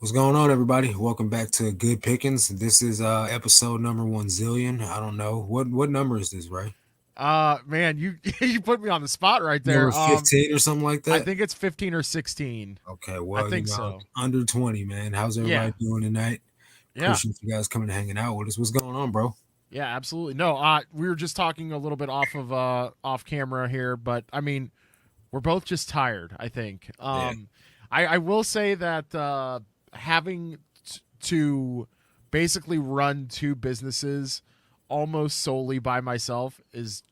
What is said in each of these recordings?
What's going on, everybody? Welcome back to Good Pickins. This is episode number 1 zillion. I don't know what number is this, right? Man, you you put me on the spot right Number there. 15 or something like I that. think it's 15 or 16. Okay, I well, think so. under 20, man. How's everybody Yeah. doing tonight? Yeah. Appreciate you guys coming and hanging out with us. What's going on, bro? Yeah, absolutely. No, we were just talking a little bit off camera here, but I mean, we're both just tired, I think. Yeah, I will say that having to basically run two businesses almost solely by myself is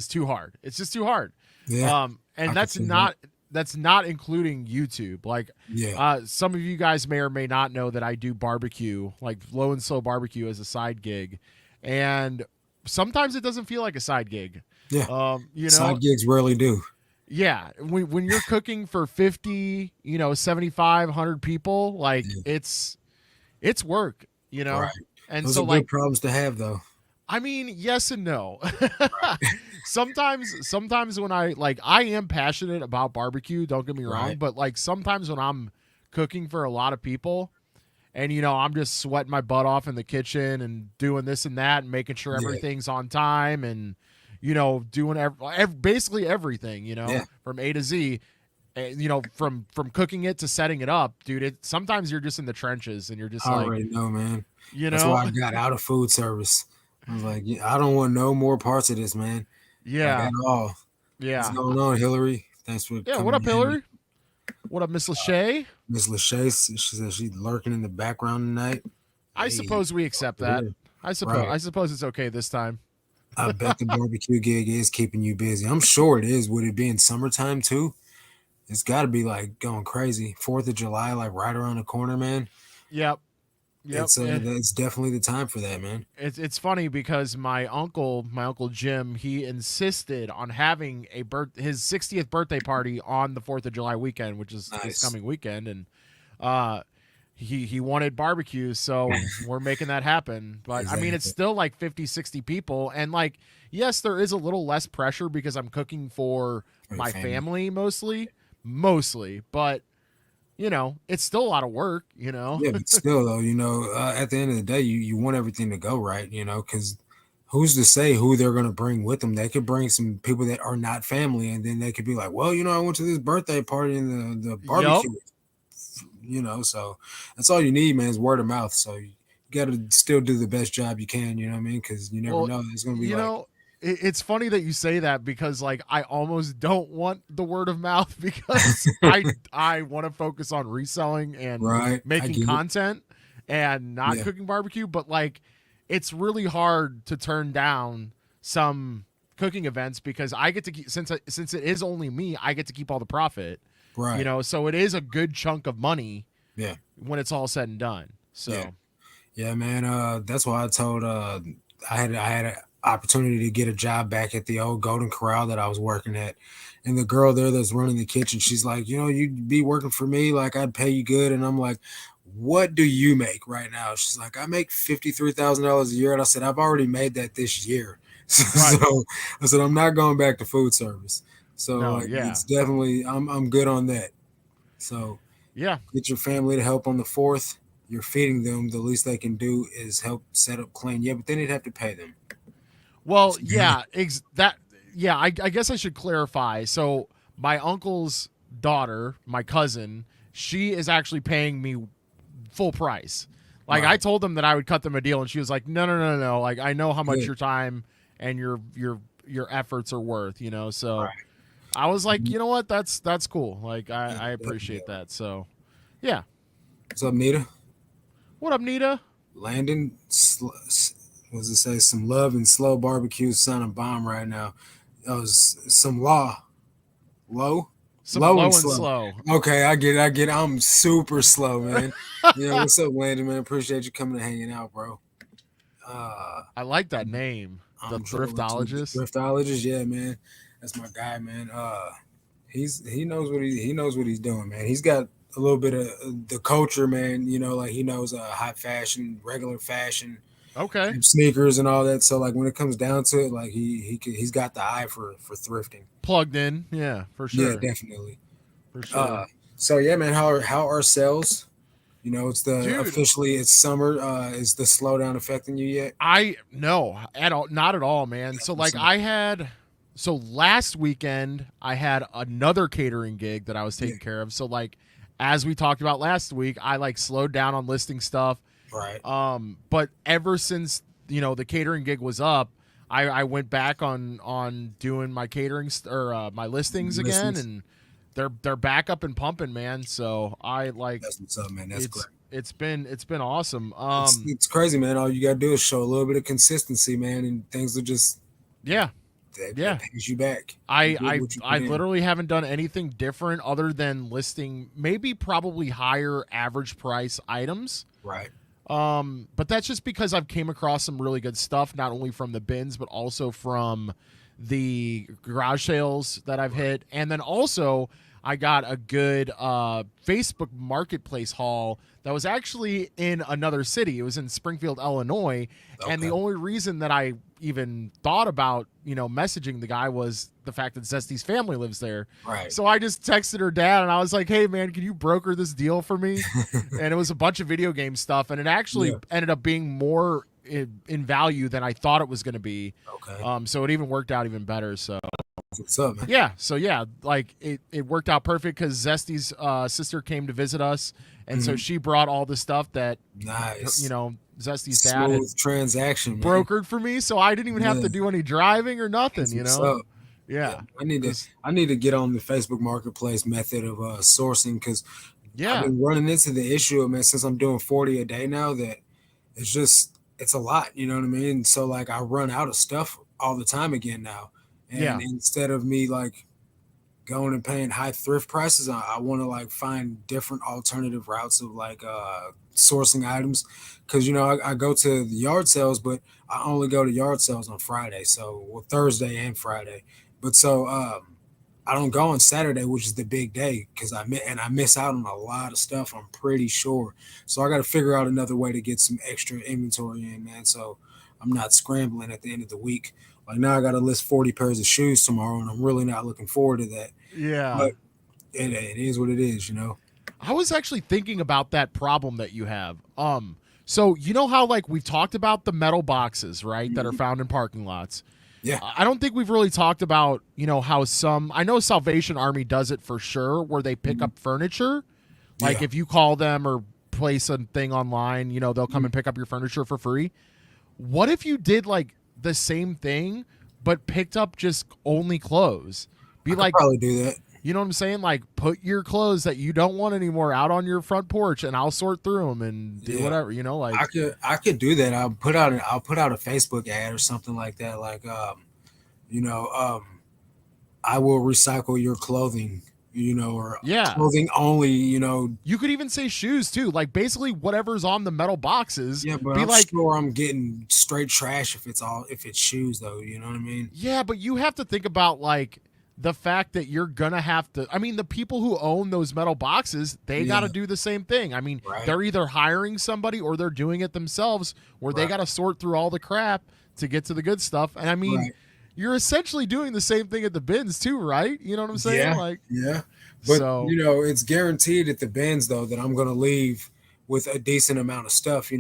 too hard. It's just too hard. yeah, I And can see that. that's not including YouTube. Like, Yeah, some of you guys may or may not know that I do barbecue, like low and slow barbecue as a side gig, and sometimes it doesn't feel like a side gig. yeah. You know, Side gigs rarely do. yeah, when you're cooking for 50, 75, 100 people, like Yeah, it's work, you right. know. And Those are so, good like, problems to have, though. I mean, yes and no. Sometimes when I am passionate about barbecue, don't get me wrong, Right. but like sometimes when I'm cooking for a lot of people and I'm just sweating my butt off in the kitchen and doing this and that and making sure Yeah, everything's on time and doing basically everything, yeah. from A to Z. From cooking it to setting it up, dude. Sometimes you're just in the trenches and you're just I like, already know, man. you That's know, why I got out of food service. I was like, yeah, I don't want no more parts of this, man. Like at yeah, all. What's yeah, going on, Hillary? Thanks for yeah. What coming up, in. Hillary? What up, Miss Lachey? Miss Lachey, she says she's lurking in the background tonight. I Hey, suppose we accept that. yeah, I suppose right. I suppose it's okay this time. I bet the barbecue gig is keeping you busy. I'm sure it is. Would it be in summertime too? It's got to be like going crazy. 4th of July, like right around the corner, man. Yep, yep. It's definitely the time for that, man. It's funny because my uncle Jim, he insisted on having his 60th birthday party on the 4th of July weekend, which is this Nice. coming weekend, and uh, he wanted barbecue, so we're making that happen. But I mean, it's Exactly. still like 50, 60 people, and like, yes, there is a little less pressure because I'm cooking for For your my family. family mostly, but it's still a lot of work, Yeah, but still, though, at the end of the day, you want everything to go right, because who's to say who they're going to bring with them? They could bring some people that are not family, and then they could be like, well, I went to this birthday party and the Yup. barbecue, so that's all you need, man, is word of mouth. So you got to still do the best job you can, you know what I mean? Because you never Well, know. It's going to be you like, know, it's funny that you say that because like I almost don't want the word of mouth because I want to focus on reselling and right, I making get it. content and not Yeah, cooking barbecue, but like it's really hard to turn down some cooking events because I get to keep, since it is only me, I get to keep all the profit. right. So it is a good chunk of money Yeah, when it's all said and done. yeah. So, Yeah, man. That's why I told I had an opportunity to get a job back at the old Golden Corral that I was working at, and the girl there that's running the kitchen, she's like, you'd be working for me, like I'd pay you good, and I'm like, what do you make right now? She's like, I make $53,000 a year, and I said, I've already made that this year, right. so I said I'm not going back to food service. So No, like, yeah. it's definitely I'm good on that. So Yeah. get your family to help on the 4th. You're feeding them. The least they can do is help set up clean. Yeah, but then you'd have to pay them. Well, yeah, yeah, I guess I should clarify. So, my uncle's daughter, my cousin, she is actually paying me full price. Like I Right. told them that I would cut them a deal and she was like, "No, no, no, no. Like I know how much Good. your time and your efforts are worth. So, Right. I was like, Mhm. "You know what? That's cool. Like Yeah, I definitely. appreciate that." So, yeah. What's up, Nita? What up, Nita? Landon, what does it say? Some love and slow barbecue sound a bomb right now. Some low, Some low and low and slow. slow. Okay, I get it. I get it. I'm super slow, man. What's up, Landon, man? Appreciate you coming and hanging out, bro. Uh, I like that name. The I'm trolling too. The thriftologist. thriftologist, yeah, man. That's my guy, man. He knows he knows what he's doing, man. He's got a little bit of the culture, man. Like he knows high fashion, regular fashion, Okay. sneakers, and all that. So like when it comes down to it, like he's got the eye for thrifting. Plugged in. Yeah, for Yeah, sure. definitely. For Uh, sure. so yeah, man. How are sales? It's the Dude, officially it's summer. Is the slowdown affecting you yet? I no at all, not at all, man. So What's like up? I had, so last weekend I had another catering gig that I was Yeah, taking care of. So like as we talked about last week, I like slowed down on listing stuff. right. But ever since the catering gig was up, I went back on doing my or my listings again, Listens. and they're back up and pumping, man. So I like That's what's up, man. That's great. it's been awesome. It's crazy, man. All you gotta do is show a little bit of consistency, man, and things will just Yeah, that yeah. pays you back. You I get I what you I put in. literally haven't done anything different other than listing maybe probably higher average price items. Right. But that's just because I've came across some really good stuff, not only from the bins, but also from the garage sales that I've Right. hit. And then also I got a good Facebook marketplace haul that was actually in another city. It was in Springfield, Illinois. And the Okay. only reason that I even thought about, messaging the guy was the fact that Zesty's family lives there. Right. So I just texted her dad and I was like, hey, man, can you broker this deal for me? And it was a bunch of video game stuff. And it actually Yeah. ended up being more in value than I thought it was going to be. Okay. So it even worked out even better. So What's up, man? yeah, like it worked out perfect because Zesty's sister came to visit us, and so Mhm. she brought all the stuff that Nice. Zesty's dad had Smooth transaction, man. brokered for me, so I didn't even have Yeah. to do any driving or nothing. That's what's up. Yeah. Yeah, I need it to was, I need to get on the Facebook Marketplace method of sourcing because I've yeah, been running into the issue, man, since I'm doing 40 a day now that it's a lot, you know what I mean? So like I run out of stuff all the time again now. And yeah, instead of me like going and paying high thrift prices, I want to like find different alternative routes of like sourcing items because I go to the yard sales, but I only go to yard sales on Friday, so well, Thursday and Friday. But so I don't go on Saturday, which is the big day, because I miss out on a lot of stuff. I'm pretty sure. So I got to figure out another way to get some extra inventory in, man. So I'm not scrambling at the end of the week. Like now, I got to list 40 pairs of shoes tomorrow, and I'm really not looking forward to that. yeah. But it is what it is. I was actually thinking about that problem that you have. So you know how like we've talked about the metal boxes, right, that are Mhm. found in parking lots. Yeah, I don't think we've really talked about, how I know Salvation Army does it for sure, where they pick mhm. up furniture. Like Yeah. if you call them or place a thing online, they'll come Mhm. and pick up your furniture for free. What if you did like the same thing, but picked up just only clothes? Be I could like, probably do that. you know what I'm saying? Like put your clothes that you don't want anymore out on your front porch and I'll sort through them and do Yeah, whatever, like, I could do that. I'll put out a Facebook ad or something like that. Like you know, I will recycle your clothing. Or yeah. clothing only. You could even say shoes too. Like basically whatever's on the metal boxes, Yeah, but be I'm like, sure I'm getting straight trash if it's shoes though. You know what I mean? yeah, but you have to think about like the fact that you're gonna have to. I mean, the people who own those metal boxes, they got to Yeah. do the same thing. I mean, Right. they're either hiring somebody or they're doing it themselves, where they Right. got to sort through all the crap to get to the good stuff. And I mean, Right. you're essentially doing the same thing at the bins too, right? You know what I'm saying? Yeah. Like, Yeah. But so it's guaranteed at the bins though that I'm gonna leave with a decent amount of stuff.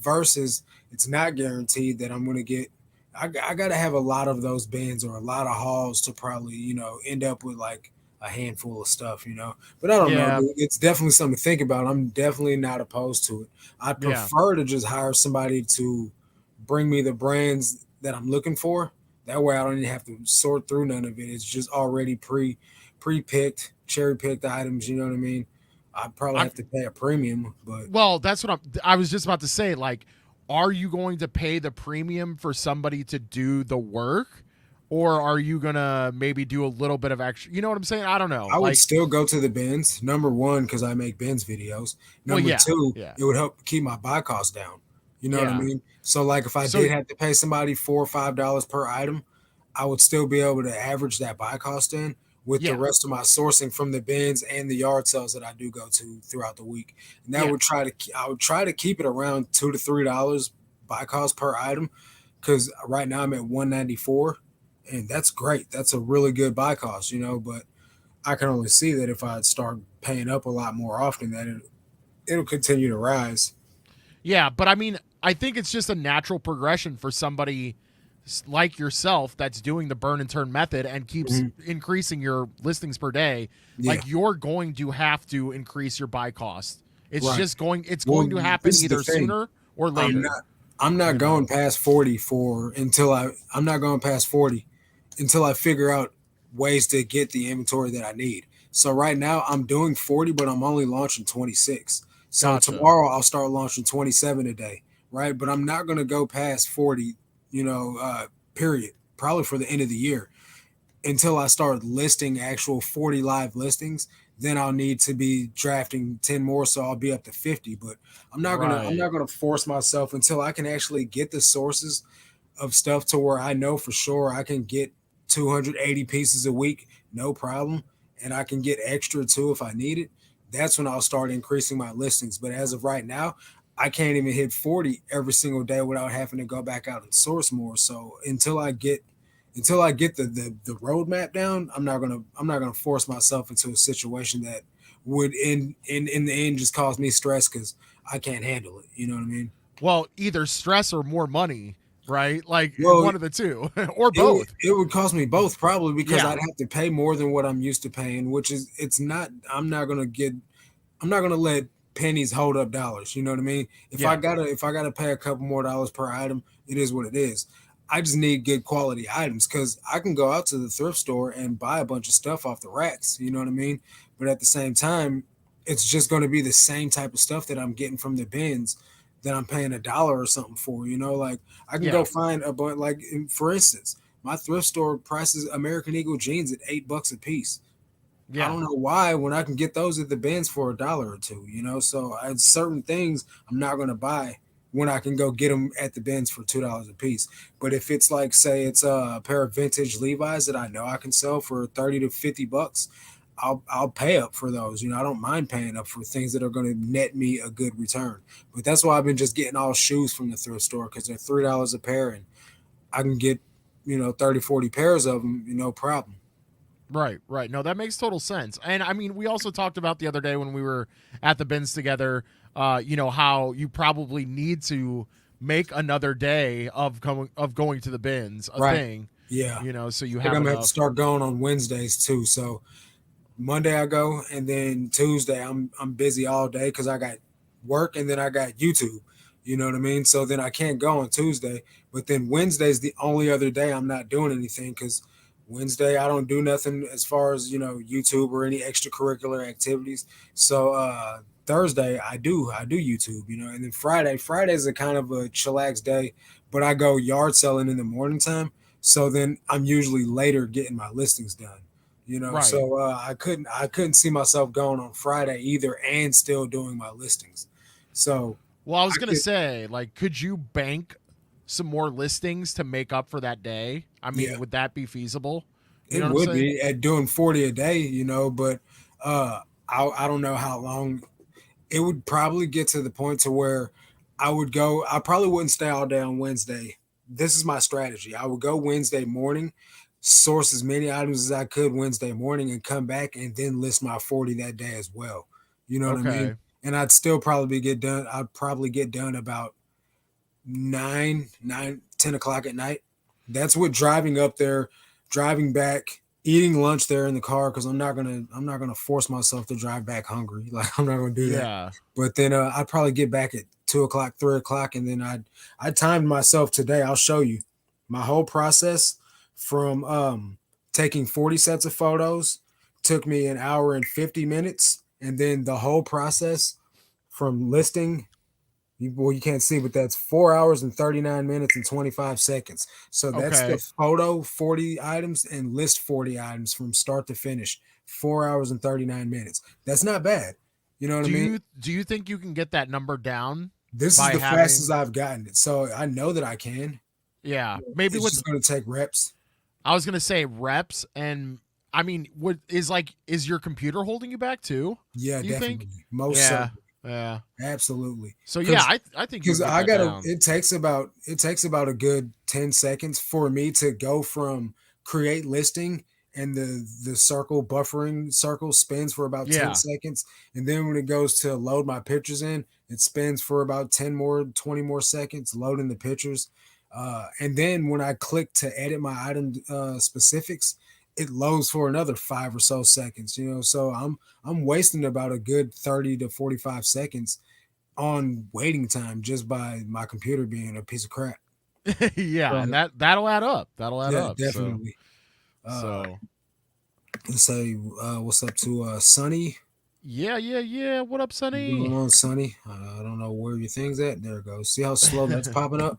Versus it's not guaranteed that I'm gonna get. I got to have a lot of those bins or a lot of hauls to probably end up with like a handful of stuff. But I don't know, yeah, dude. It's definitely something to think about. I'm definitely not opposed to it. I'd yeah. prefer to just hire somebody to bring me the brands that I'm looking for. That way I don't even have to sort through none of it. It's just already pre-picked, cherry-picked items, you know what I mean? I'd probably I have to pay a premium, but Well, that's what I was just about to say. Like, are you going to pay the premium for somebody to do the work? Or are you gonna maybe do a little bit of extra? You know what I'm saying? I don't know. I would Like, still go to the bins. Number one, because I make bins videos. well, Number yeah, two, yeah, it would help keep my buy cost down. You know what I yeah. mean? So like if I So did have to pay somebody $4 or $5 per item, I would still be able to average that buy cost in with the yeah, rest of my sourcing from the bins and the yard sales that I do go to throughout the week. And that yeah. would I would try to keep it around $2 to $3 buy cost per item because right now I'm at 194 and that's great. That's a really good buy cost, but I can only see that if I start paying up a lot more often, that it'll continue to rise. Yeah, but I mean, I think it's just a natural progression for somebody like yourself that's doing the burn and turn method and keeps Hmm. increasing your listings per day. Yeah, Like you're going to have to increase your buy cost. right. It's Well, going to happen this is the either thing. sooner or I'm later, not I'm not you going know. past 40 for until I'm not going past 40 until I figure out ways to get the inventory that I need. So right now I'm doing 40, but I'm only launching 26. So Gotcha. tomorrow I'll start launching 27 a day, right? But I'm not going to go past 40, period. Probably for the end of the year until I start listing actual 40 live listings, then I'll need to be drafting 10 more so I'll be up to 50, but I'm Right. not going to force myself until I can actually get the sources of stuff to where I know for sure I can get 280 pieces a week, no problem, and I can get extra too if I need it. That's when I'll start increasing my listings. But as of right now, I can't even hit 40 every single day without having to go back out and source more. So until I get the roadmap down, I'm not gonna force myself into a situation that would in the end just cause me stress because I can't handle it. You know what I mean? Well, either stress or more money, right? Like Well, one of the two or it would both. it would cost me both probably because Yeah. I'd have to pay more than what I'm used to paying, which is it's not. I'm not gonna let pennies hold up dollars. You know what I mean? Yeah. If I gotta pay a couple more dollars per item, it is what it is. I just need good quality items because I can go out to the thrift store and buy a bunch of stuff off the racks. You know what I mean? But at the same time, it's just going to be the same type of stuff that I'm getting from the bins that I'm paying $1 or something for. You know, like I can go Yeah. find a bunch. For instance, my thrift store prices American Eagle jeans at $8 a piece. I Yeah. don't know why when I can get those at the bins for $1 or two, So certain things I'm not going to buy when I can go get them at the bins for $2 a piece. But if it's like, say, it's a pair of vintage Levi's that I know I can sell for 30 to $50, I'll pay up for those. I don't mind paying up for things that are going to net me a good return. But that's why I've been just getting all shoes from the thrift store because they're $3 a pair and I can get 30, 40 pairs of them, no problem. Right, right. No, that makes total sense. And I mean, we also talked about the other day when we were at the bins together, how you probably need to make another day of going to the bins a Right. thing, Yeah. so you I think have I'm gonna have to enough. start going on Wednesdays too. So Monday I go, and then Tuesday I'm busy all day because I got work and then I got YouTube. You know what I mean? So then I can't go on Tuesday, but then Wednesday's the only other day I'm not doing anything because Wednesday I don't do nothing as far as YouTube or any extracurricular activities. So Thursday I do YouTube, and then Friday's a kind of a chillax day, but I go yard selling in the morning time. So then I'm usually later getting my listings done. Right. So I couldn't see myself going on Friday either and still doing my listings. So Well, I I was gonna could, say, like, could you bank some more listings to make up for that day? I mean, yeah, would that be feasible? You know it what I'm would saying? be at doing 40 a day, but I don't know how long it would probably get to the point to where I probably wouldn't stay all day on Wednesday. This is my strategy. I would go Wednesday morning, source as many items as I could Wednesday morning and come back and then list my 40 that day as well. You know what I mean? Okay. And I'd still probably get done. I'd probably get done about 10 o'clock at night. That's what driving up there, driving back, eating lunch there in the car because I'm not gonna force myself to drive back hungry. Like I'm not gonna do that. Yeah. But then I'd probably get back at 2 o'clock, 3 o'clock, and then I timed myself today. I'll show you my whole process from taking 40 sets of photos took me an hour and 50 minutes, and then the whole process from listing you can't see, but that's 4 hours and 39 minutes and 25 seconds. So that's the Okay. photo 40 items and list 40 items from start to finish. 4 hours and 39 minutes. That's not bad. You know what I mean? Do you think you can get that number down This is by the fastest having I've gotten it. So I know that I can. yeah, maybe It's with just going to take reps. I was gonna say reps and I mean, what is your computer holding you back too? Yeah, Do you think? definitely. Most Yeah, certainly. yeah. Absolutely. So yeah, Because I think you because can get I that gotta down. it takes about a good 10 seconds for me to go from create listing and the circle buffering circle spins for about 10 Yeah. seconds, and then when it goes to load my pictures in, it spins for about 10 more 20 more seconds loading the pictures, and then when I click to edit my item specifics, it loads for another 5 or so seconds, so I'm wasting about a good 30 to 45 seconds on waiting time just by my computer being a piece of crap. Yeah, and So that'll add up. That'll add yeah, up. So definitely. uh so let's say what's up to Sunny. yeah, yeah, yeah. What up, What's going Sonny? on, Sonny? I don't know where your thing's at. There it goes. See how slow that's popping up?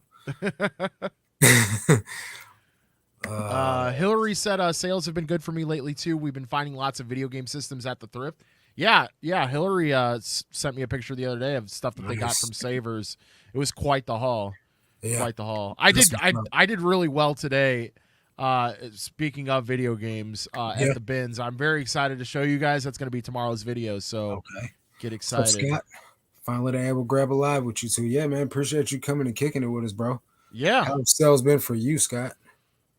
uh, Hillary said sales have been good for me lately too. We've been finding lots of video game systems at the thrift. Yeah, yeah. Hillary sent me a picture the other day of stuff that they got nice. from Savers. It was quite the haul. Yeah, Quite the haul. I that's did what's I up. I did really well today. Speaking of video games Yeah. at the bins, I'm very excited to show you guys. That's going to be tomorrow's video. So Okay. get What's up, excited. Scott? Finally able to grab a live with you too. Yeah, man. Appreciate you coming and kicking it with us, bro. Yeah. How have sales been for you, Scott?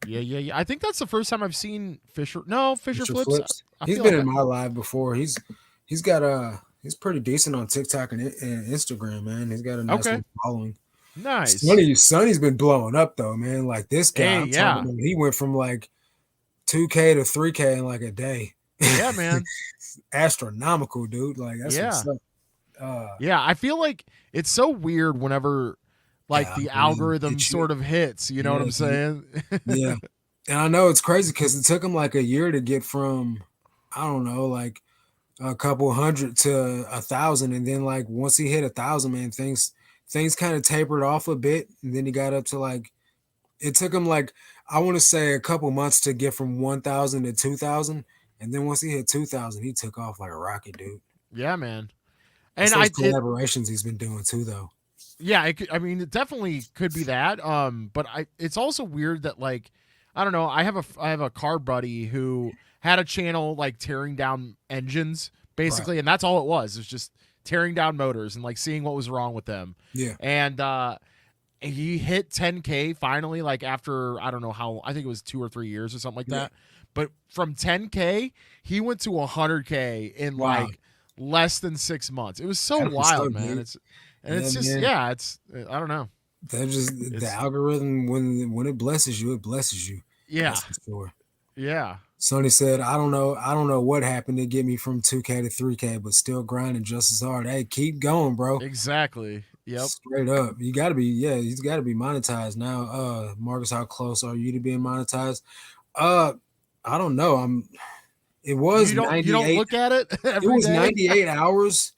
Yeah, yeah, yeah. I think that's the first time I've seen Fisher. No, Fisher Fisher Flips. Flips. I He's feel been like in my live before. He's got he's pretty decent on TikTok and Instagram, man. He's got a nice okay. little following. Nice. Sonny's been blowing up though, man. Like this guy, Hey, I'm talking yeah. about, he went from like 2K to 3K in like a day. Yeah, man. Astronomical, dude. Like that's what's Yeah. up. Uh, Yeah, I feel like it's so weird whenever like yeah, the man, algorithm get you. sort of hits, you know what Yeah, I'm dude. saying? Yeah. And I know it's crazy because it took him like a year to get from, I don't know, like a couple hundred to 1,000, and then like once he hit 1,000, man, things kind of tapered off a bit, and then he got up to like, it took him like, I want to say a couple months to get from 1,000 to 2,000, and then once he hit 2,000, he took off like a rocket, dude. Yeah, man. It's And those I it collaborations he's been doing too, though. yeah, I mean, it definitely could be that. But it's also weird that like, I don't know. I have a car buddy who had a channel like tearing down engines Right. basically, and that's all it was. It was just tearing down motors and like seeing what was wrong with them. Yeah. And he hit 10K finally, like after I don't know how. I think it was 2 or 3 years or something like Yeah. that. But from 10K, he went to 100K in Wow. like less than 6 months. It was so That's what's wild, up, man. dude. Yeah, It's just man. yeah, it's I don't know. That just the It's algorithm when it blesses you, it blesses you. yeah, That's for sure. yeah, Sony said, I don't know what happened to get me from 2K to 3K, but still grinding just as hard. Hey, keep going, bro. exactly. Yep. Straight up. You gotta be, yeah, he's gotta be monetized now. Marcus, how close are you to being monetized? Uh I don't know. It was You don't 98, look at it it every was day. 98 hours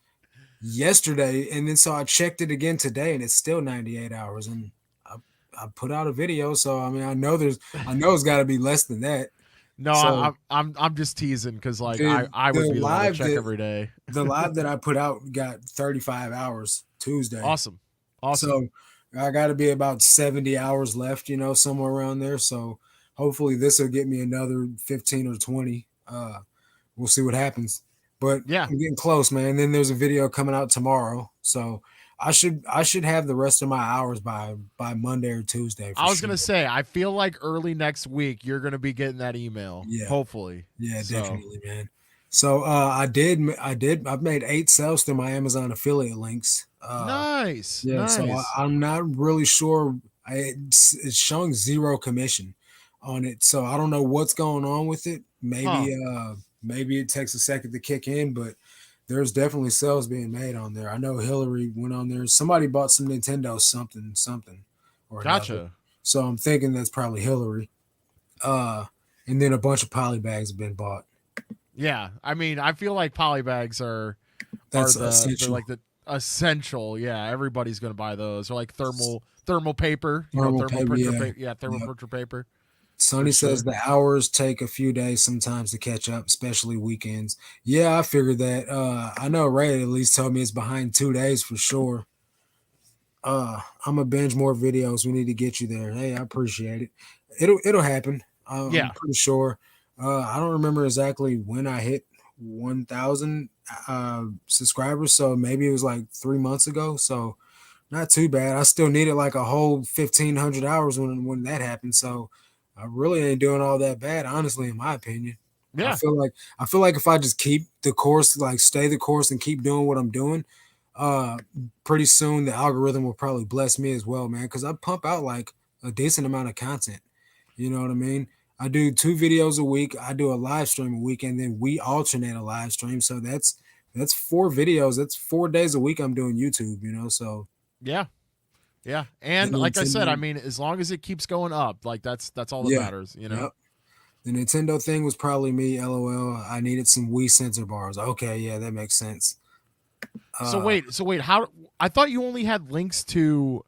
yesterday, and then so I checked it again today, and it's still 98 hours. And I put out a video, so I mean I know it's gotta be less than that. No, So I'm just teasing because like the I would the be the one to live check that every day. the live that I put out got 35 hours Tuesday. Awesome, awesome. So I got to be about 70 hours left, somewhere around there. So hopefully this will get me another 15 or 20. We'll see what happens. But Yeah, I'm getting close, man. And then there's a video coming out tomorrow. So I should have the rest of my hours by Monday or Tuesday for I was sure. gonna say I feel like early next week you're gonna be getting that email. Yeah. Hopefully. Yeah, So definitely, man. So I've made 8 sales through my Amazon affiliate links. nice, Yeah, so nice. I'm not really sure. It's showing zero commission on it, so I don't know what's going on with it. Huh? Maybe it takes a second to kick in, but there's definitely sales being made on there. I know Hillary went on there. Somebody bought some Nintendo something or another. Gotcha. So I'm thinking that's probably Hillary. Uh, and then a bunch of poly bags have been bought. Yeah, I mean, I feel like polybags are That's they're essential. like the essential. Yeah, everybody's gonna buy those. Or like thermal paper. You know, Thermal thermal paper, printer yeah. paper. Yeah, thermal Yeah. printer paper for Sonny says sure. the hours take a few days sometimes to catch up, especially weekends. Yeah, I figured that. I know Ray at least told me it's behind 2 days for sure. I'm gonna binge more videos. We need to get you there. Hey, I appreciate it. It'll happen. I'm Yeah, pretty sure. I don't remember exactly when I hit 1,000 subscribers, so maybe it was like 3 months ago. So not too bad. I still needed like a whole 1,500 hours when that happened. So I really ain't doing all that bad, honestly, in my opinion. I Yeah. feel like I feel like if I just keep the course, like stay the course and keep doing what I'm doing, uh pretty soon the algorithm will probably bless me as well, man, because I pump out like a decent amount of content. You know what I mean? I do 2 videos a week. I do a live stream a week, and then we alternate a live stream. So that's 4 videos. That's 4 days a week I'm doing YouTube, you know. So Yeah. Yeah. the And like I said, I Nintendo, mean, as long as it keeps going up, like that's all that yeah, matters, you know? yep. The Nintendo thing was probably me, LOL. I needed some Wii sensor bars. Okay, yeah, that makes sense. Uh So wait, how I thought you only had links to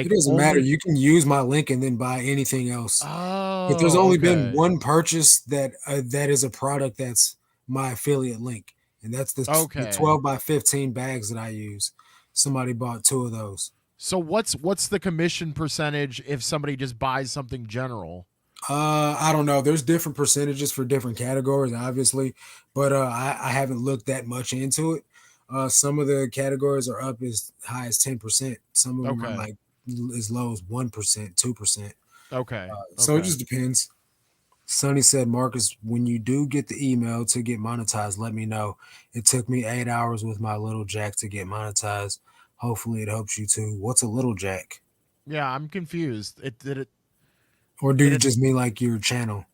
it like doesn't matter. only. You can use my link and then buy anything else. But there's Oh, only been okay. one purchase that is a product that's my affiliate link, and that's the Okay. 12 by 15 bags that I use. Somebody bought 2 of those. So what's the commission percentage if somebody just buys something general? I don't know. There's different percentages for different categories, obviously, but I haven't looked that much into it. Some of the categories are up as high as 10%. Some of them are Okay. like as low as 1%, 2%. Okay. So it Okay. just depends. Sonny said, Marcus, when you do get the email to get monetized, let me know. It took me 8 hours with my little jack to get monetized. Hopefully, it helps you too. What's a little jack? Yeah, I'm confused. It did it Or do did you it just mean like your channel?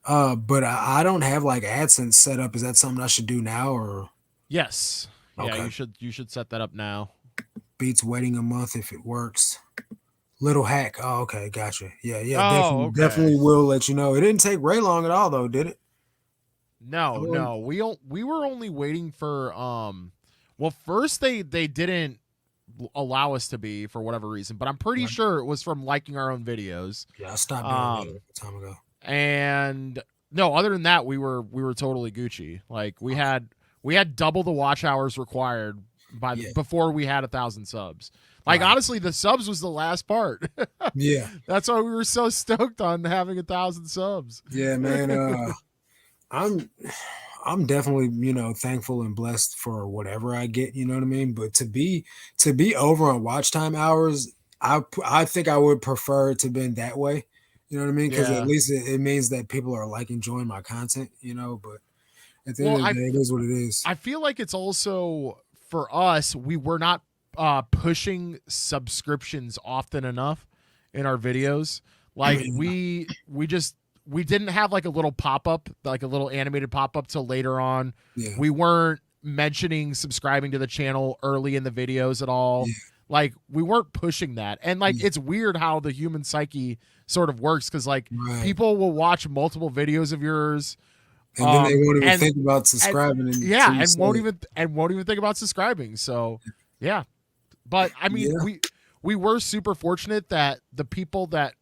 But I don't have like AdSense set up. Is that something I should do now or Yes. Yeah, okay? you should set that up now. Beats waiting a month if it works. Little hack. Oh, okay, gotcha. Yeah, yeah, Oh, definitely okay. will let you know. It didn't take Ray long at all though, did it? I No, mean, no. We were only waiting for well, first they didn't allow us to be for whatever reason, but I'm pretty right. sure it was from liking our own videos. Yeah, I stopped doing that a Um long time ago. and no, other than that, we were totally Gucci. Like we had double the watch hours required Yeah, before we had 1,000 subs. Like right. honestly, the subs was the last part. Yeah, That's why we were so stoked on having 1,000 subs. yeah, man. I'm I'm definitely, thankful and blessed for whatever I get, you know what I mean? But to be over on watch time hours, I think I would prefer it to been that way. You know what I mean? Because at Yeah. least it means that people are like enjoying my content, but at the end Well, of the day, it is what it is. I feel like it's also for us, we were not pushing subscriptions often enough in our videos. Like we didn't have like a little pop up, like a little animated pop up till later on. Yeah, We weren't mentioning subscribing to the channel early in the videos at all. yeah, Like we weren't pushing that. And like yeah, it's weird how the human psyche sort of works cuz like right. people will watch multiple videos of yours And then they won't even and think about and subscribing until yeah, you say it. and won't even think about subscribing. So, yeah. But I mean, Yeah, we were super fortunate that the people that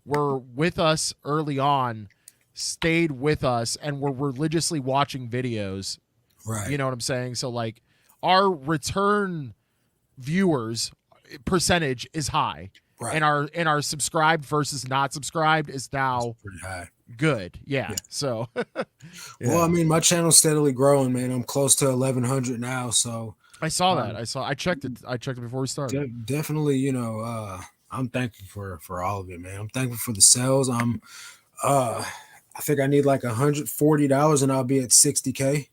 were with us early on stayed with us and were religiously watching videos. You right, know what I'm saying? So like our return viewers percentage is high right. and our subscribed versus not subscribed is That's now pretty high. good. Yeah. Yeah. So, Well, I yeah. mean, my channel's steadily growing, man. I'm close to 1,100 now, so I saw that. um, I checked it. I checked it before we started. definitely, I'm thankful for all of it, man. I'm thankful for the sales. Uh, I think I need like $140, and I'll be at 60K.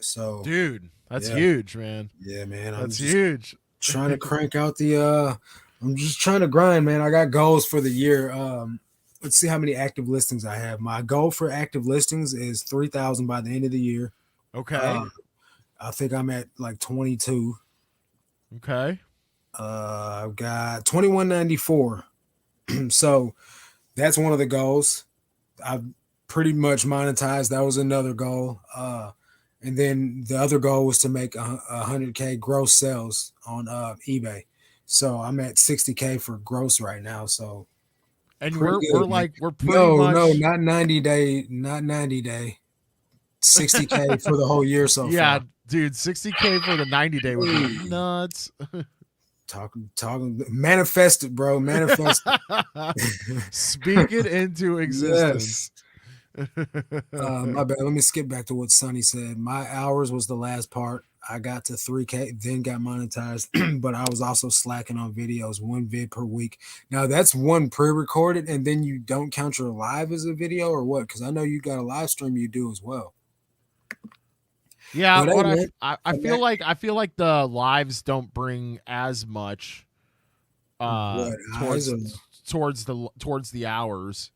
So Dude, that's yeah, huge, man. yeah, man. I'm That's just huge. trying to crank out I'm just trying to grind, man. I got goals for the year. Let's see how many active listings I have. My goal for active listings is 3,000 by the end of the year. Okay. Uh, I think I'm at like 22. Okay. I've got 2194. So that's one of the goals. I've pretty much monetized. That was another goal. And then the other goal was to make 100K gross sales on eBay. So I'm at 60K for gross right now. So And pretty we're good, man. like we're pretty No, no, much not 90 day, not 90 day. 60K for the whole year so yeah, far. dude, 60K for the 90-day would be Hey, nuts. talking, manifest it, bro. Manifest Speak it into Yes. existence. My bad. Let me skip back to what Sonny said. My hours was the last part. I got to 3K, then got monetized, but I was also slacking on videos, one vid per week. Now that's one pre-recorded, and then you don't count your live as a video or what? Because I know you got a live stream you do as well. Yeah, But hey, what man, I feel like the lives don't bring as much what eyes? Or, towards the hours,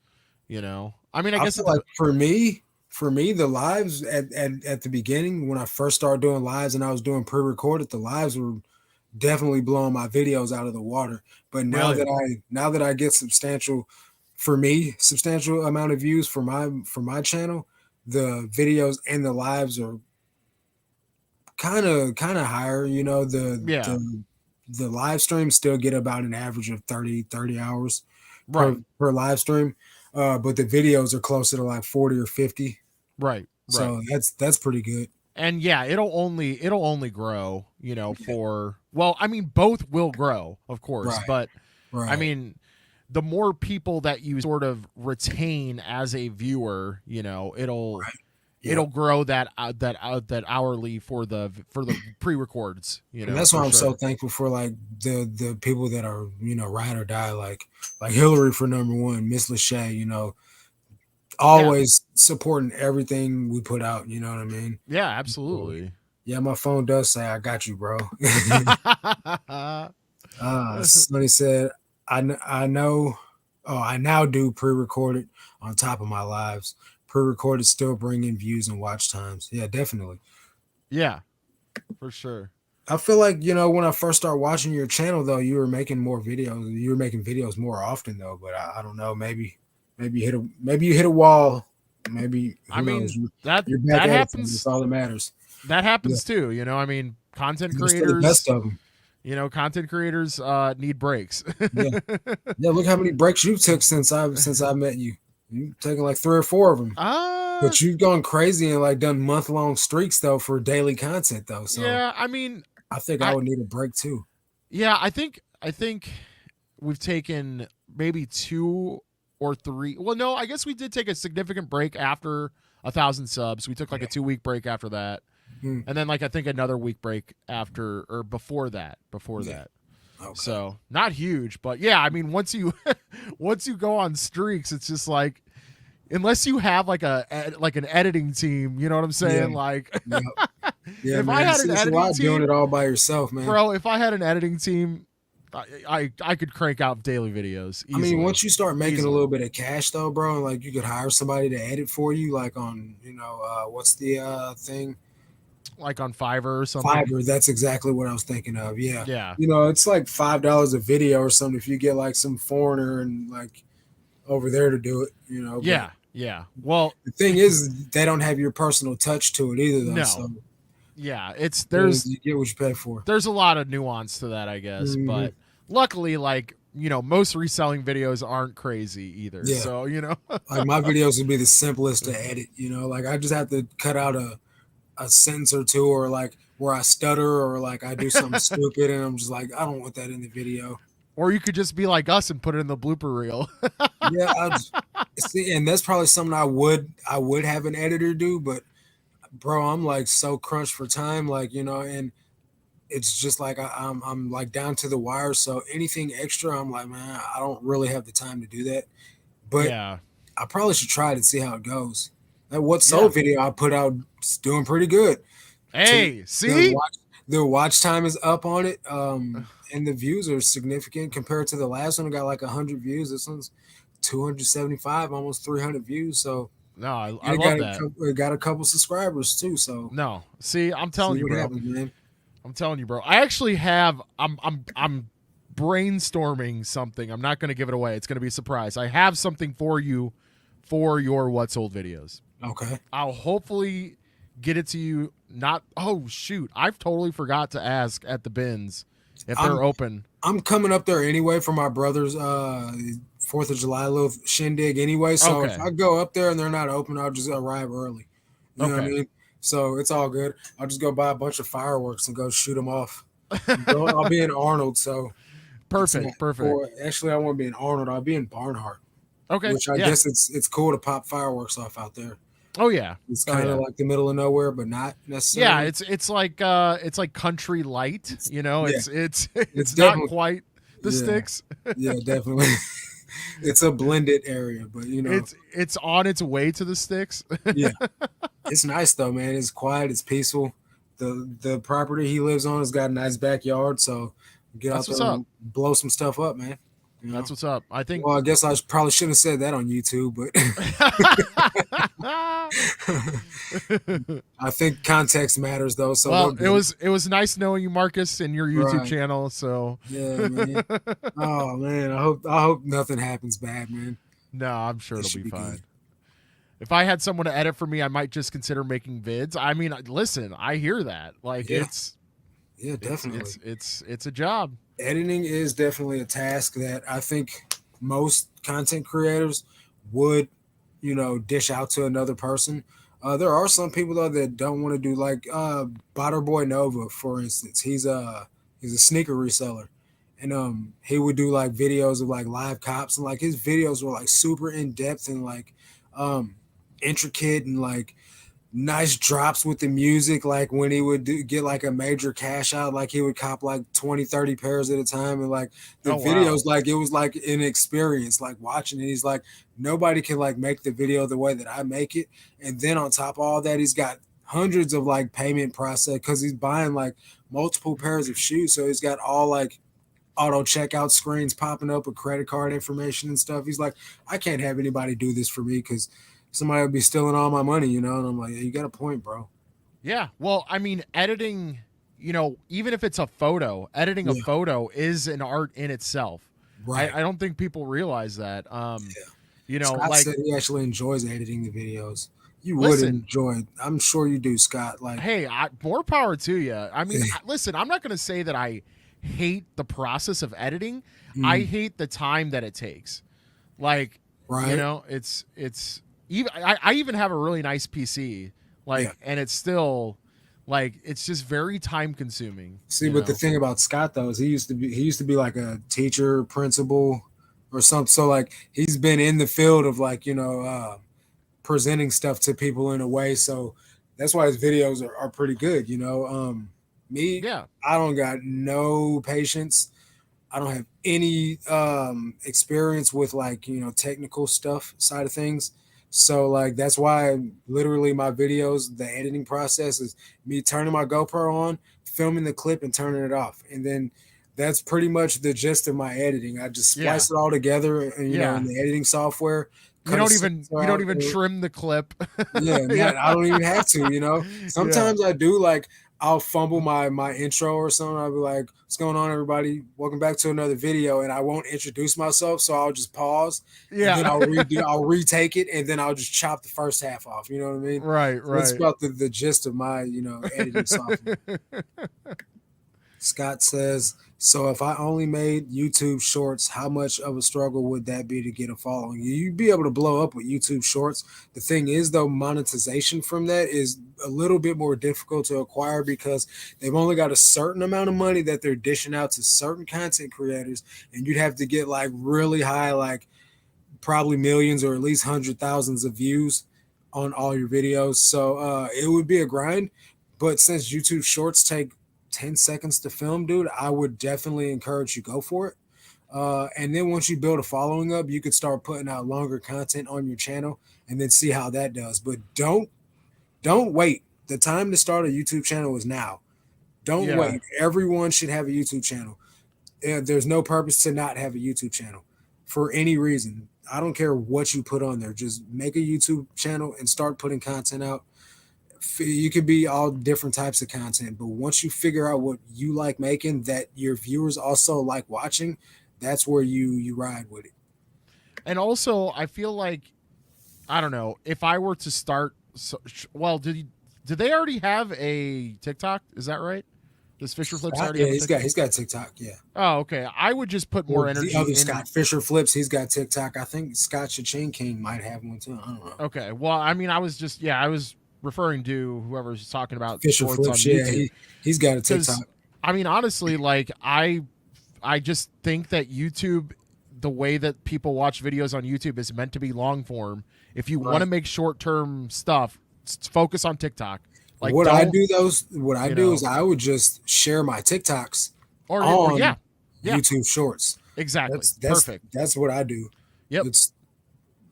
you know. I mean, I I guess feel it like for me, the lives at the beginning when I first started doing lives and I was doing pre-recorded, the lives were definitely blowing my videos out of the water. But really. now that I get substantial, for me, substantial amount of views for my channel, the videos and the lives are kind of higher. You know, Yeah, the live streams still get about an average of 30 hours right. per live stream. But the videos are closer to like 40 or 50. Right, right. So that's pretty good. And yeah, it'll only grow, you know, for well, I mean both will grow, of course, Right, but I right. mean the more people that you sort of retain as a viewer, you know, Yep. it'll grow that hourly for the pre-records, you And know, that's why for I'm so sure. thankful for like the people that are, ride or die, like Hillary for number one, Miss Lachey, Yeah. always supporting everything we put out, you know what I mean? Yeah, So, absolutely. yeah, my phone does say I got you, bro. Sonny said, I know, oh, I now do pre-recorded on top of my lives. Pre-recorded still bring in views and watch times. Yeah, definitely. Yeah, for sure. I feel like, when I first started watching your channel though, you were making more videos. You were making videos more often though, but I don't know, maybe you hit a wall. Maybe I who knows? mean, that You're back that at it, so that's happens all that matters. that Yeah, happens too, you know. I mean, you're still the best of them. content creators need breaks. Yeah, yeah. Look how many breaks you took since I met you. You've taken like 3 or 4 of them. uh But you've gone crazy and like done month-long streaks though for daily content though. So yeah, I mean, I think I I would need a break too. yeah, I think we've taken maybe 2 or 3. Well, no, I guess we did take a significant break after 1,000 subs. We took like Yeah. a 2 week break after that, Mm, and then like I think another week break after or before that. Before yeah. that. Okay. So not huge, but yeah, I mean once you once you go on streaks, it's just like unless you have like like an editing team, you know what I'm Yeah. saying? Like Yeah. Yeah, if I man. had an It's a editing lot doing it team, all by yourself, man. bro, if I had an editing team, I could crank out daily videos I mean, easily. once you start making a Easily. little bit of cash though, bro, like you could hire somebody to edit for you, like on, what's the thing? Like on Fiverr or something. Fiverr. That's exactly what I was thinking of. Yeah. Yeah. It's like $5 a video or something if you get like some foreigner and like over there to do it. But Yeah. Yeah. Well, the thing is they don't have your personal touch to it either though. no. So Yeah, it's you get what you pay for. there's a lot of nuance to that, I guess, Hmm. but luckily like, you know, most reselling videos aren't crazy either. Yeah. So, you know. Like my videos would be the simplest to edit. Like I just have to cut out a sentence or two, or like where I stutter, or like I do something stupid, and I'm just like, I don't want that in the video. Or you could just be like us and put it in the blooper reel. Yeah, I just, see, and that's probably something I would have an editor do, but bro, I'm like so crunched for time, like and it's just like I'm like down to the wire. So anything extra, I'm like, man, I don't really have the time to do that. But Yeah. I probably should try it and see how it goes. That what Yeah. sold video I put out is doing pretty good. To Hey, the see? watch time is up on it, and the views are significant compared to the last one. It got like 100 views. This one's 275, almost 300 views. So No, I and love that. it got a couple subscribers too. So No. See, I'm see telling you, what bro. happens, man. I'm telling you, bro. I actually have I'm brainstorming something. I'm not going to give it away. It's going to be a surprise. I have something for you for your what's old videos. Okay. I'll hopefully get it to you. Not oh shoot, I've totally forgot to ask at the bins if I'm they're open. I'm coming up there anyway for my brother's 4th of July little shindig anyway. So if Okay. I go up there and they're not open, I'll just arrive early. You know what I Okay. mean? So it's all good. I'll just go buy a bunch of fireworks and go shoot them off. I'll be in Arnold, so it's not. Perfect. Perfect. Or actually, I won't be in Arnold. I'll be in Barnhart. Okay. which I Yeah. guess it's cool to pop fireworks off out there. Oh yeah. It's Oh kind of yeah. like the middle of nowhere, but not Yeah, necessarily. it's like country light, you know. Yeah, It's it's it's not definitely quite the yeah, sticks. yeah, definitely. It's a blended area, but It's on its way to the sticks. yeah, it's nice though, man. It's quiet, it's peaceful. The property he lives on has got a nice backyard, so get out That's what's there up. and blow some stuff up, man. You That's know. what's up. I think Well, I guess probably shouldn't have said that on YouTube, but I think context matters though, so they'll Well, get it. it was nice knowing you, Marcus, and your YouTube Right. channel. So Yeah, man. Oh man, I hope nothing happens bad, man. no, I'm sure It it'll should be be good. fine. If I had someone to edit for me, I might just consider making vids. I mean, listen, I hear that. Like Yeah, yeah, definitely. it's a job. Editing is definitely a task that I think most content creators would, dish out to another person. There are some people though that don't want to do like Botter Boy Nova, for instance. He's a sneaker reseller, and he would do like videos of like live cops, and like his videos were like super in depth and like um intricate and like nice drops with the music. Like when he would get like a major cash out, like he would cop like 20, 30 pairs at a time, and like the Oh wow. videos, like it was like an experience like watching it. He's like, nobody can like make the video the way that I make it. And then on top of all that, he's got hundreds of like payment process because he's buying like multiple pairs of shoes, so he's got all like auto checkout screens popping up with credit card information and stuff. He's like, I can't have anybody do this for me because somebody would be stealing all my money, And I'm like, yeah, you got a point, bro. Yeah. Well, I mean, editing, even if it's a photo, editing a Yeah, photo is an art in itself. right. I don't think people realize that. Yeah. Scott Like, said he actually enjoys editing the videos. You would listen, enjoy it. I'm sure you do, Scott. Like, hey, more power to you. I mean, listen, I'm not going to say that I hate the process of editing. I mm, hate the time that it takes. Like, right? it's even I even have a really nice PC, Yeah. like, and it's still like it's just very time consuming. See, but the thing about Scott though is he used to be like a teacher, principal, or something. So like he's been in the field of like presenting stuff to people in a way. So that's why his videos are pretty good. Me, Yeah, I don't got no patience. I don't have any experience with like, technical stuff side of things. So like that's why literally my videos, the editing process is me turning my GoPro on, filming the clip and turning it off. And then that's pretty much the gist of my editing. I just yeah, splice it all together and in yeah. the editing software, cut a sentence You don't out. even trim the clip. Yeah, Yeah, not I don't even have to. yeah, Sometimes I do like I'll fumble my intro or something. I'll be like, "What's going on, everybody? Welcome back to another video." And I won't introduce myself, so I'll just pause and then yeah. I'll retake it and then I'll just chop the first half off. You know what I mean? Right, So that's right. about the gist of my editing software. Scott says, so if I only made YouTube shorts, how much of a struggle would that be to get a following? You'd be able to blow up with YouTube shorts. The thing is, though, monetization from that is a little bit more difficult to acquire because they've only got a certain amount of money that they're dishing out to certain content creators. And you'd have to get like really high, like probably millions or at least hundred thousands of views on all your videos. So it would be a grind. But since YouTube shorts take 10 seconds to film, dude, I would definitely encourage you go for it. And then once you build a following up, you could start putting out longer content on your channel and then see how that does. But don't wait. The time to start a YouTube channel is now. Don't Yeah. wait. Everyone should have a YouTube channel. There's no purpose to not have a YouTube channel for any reason. I don't care what you put on there. Just make a YouTube channel and start putting content out. You could be all different types of content, but once you figure out what you like making that your viewers also like watching, that's where you ride with it. And also, I feel like I don't know if I were to start. Well, did they already have a TikTok? Is that right? Does Fisher Flips Scott, already yeah, have a TikTok? he's got TikTok, yeah. Oh, okay. I would just put more Well, the energy other in. Scott Fisher Flips, he's got TikTok. I think Scott Cha-Ching King might have one too. I don't know. Okay. Well, I mean, I was referring to whoever's talking about Fisher shorts on Flips, yeah, YouTube he's got a because TikTok. I mean, honestly, like I just think that YouTube the way that people watch videos on YouTube is meant to be long form. If you want to Right. make short term stuff, focus on TikTok. Like What I don't do those what I you do is know I would just share my TikToks or yeah on yeah YouTube Shorts. exactly That's perfect. that's what I do. Yep. It's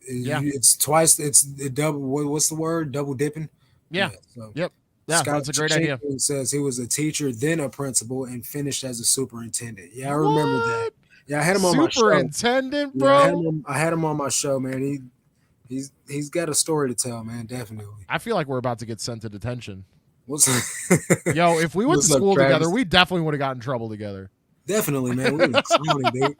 Yeah. it's twice. It's it double. What's the word? Double dipping. Yeah. Yeah. So Yep. Yeah. Scott That's a great idea. Jenkins says he was a teacher, then a principal, and finished as a superintendent. Yeah, I remember that. What? Yeah, I had him on my show. Superintendent, Yeah, bro. I had him on my show, man. He's got a story to tell, man. Definitely. I feel like we're about to get sent to detention. What's Yo, if we went to what's up, school together, Travis? we definitely would have gotten in trouble together. Definitely, man. We were clowning, dude.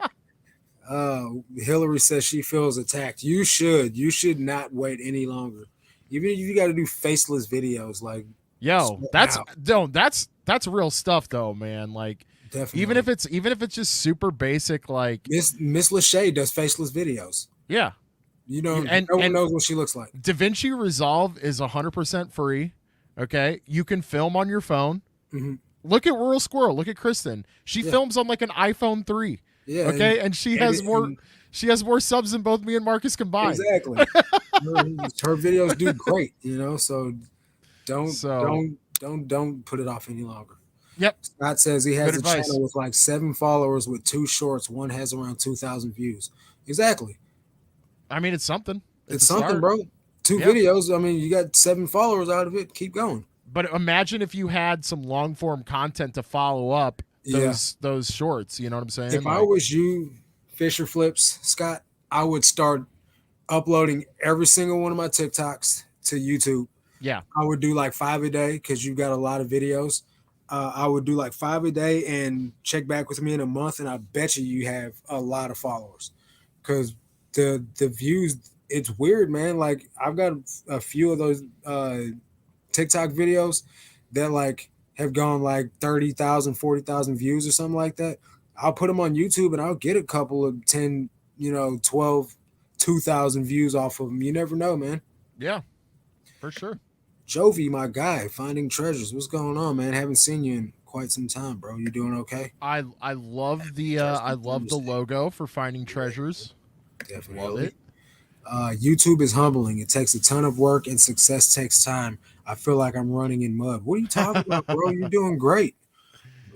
Hillary says she feels attacked. You should. You should not wait any longer. Even if you got to do faceless videos, like Yo, start that's now. no, that's real stuff though, man. Like Definitely. even if it's just super basic, like Miss Lachey does faceless videos. yeah, You know, and no one knows what she looks like. DaVinci Resolve is 100% free. Okay, you can film on your phone. Hmm. Look at Rural Squirrel. Look at Kristen. She Yeah. films on like an iPhone 3. Yeah. Okay, and she has more. and- She has more subs than both me and Marcus combined. exactly. Her videos do great. You know, so don't So don't put it off any longer. yep, Scott says he has good a advice. channel with like 7 followers with 2 shorts. One has around 2,000 views. Exactly. I mean, it's something. It's a something, start. bro. 2 Yeah. videos. I mean, you got 7 followers out of it. Keep going. But imagine if you had some long form content to follow up Yeah. those shorts. You know what I'm saying? If I Like, was you, Fisher Flips, Scott, I would start uploading every single one of my TikToks to YouTube. yeah, I would do like 5 a day because you've got a lot of videos. I would do like 5 a day and check back with me in a month, and I bet you have a lot of followers because the views. It's weird, man. Like I've got a few of those TikTok videos that like have gone like 30,000, 40,000 views or something like that. I'll put them on YouTube and I'll get a couple of 10, 12, 2,000 views off of them. You never know, man. yeah, for sure. Jovi, my guy, finding treasures. What's going on, man? Haven't seen you in quite some time, bro. You doing okay? I love the logo for Finding Treasures. Love Definitely. it. YouTube is humbling. It takes a ton of work and success takes time. I feel like I'm running in mud. What are you talking about, bro? You're doing great.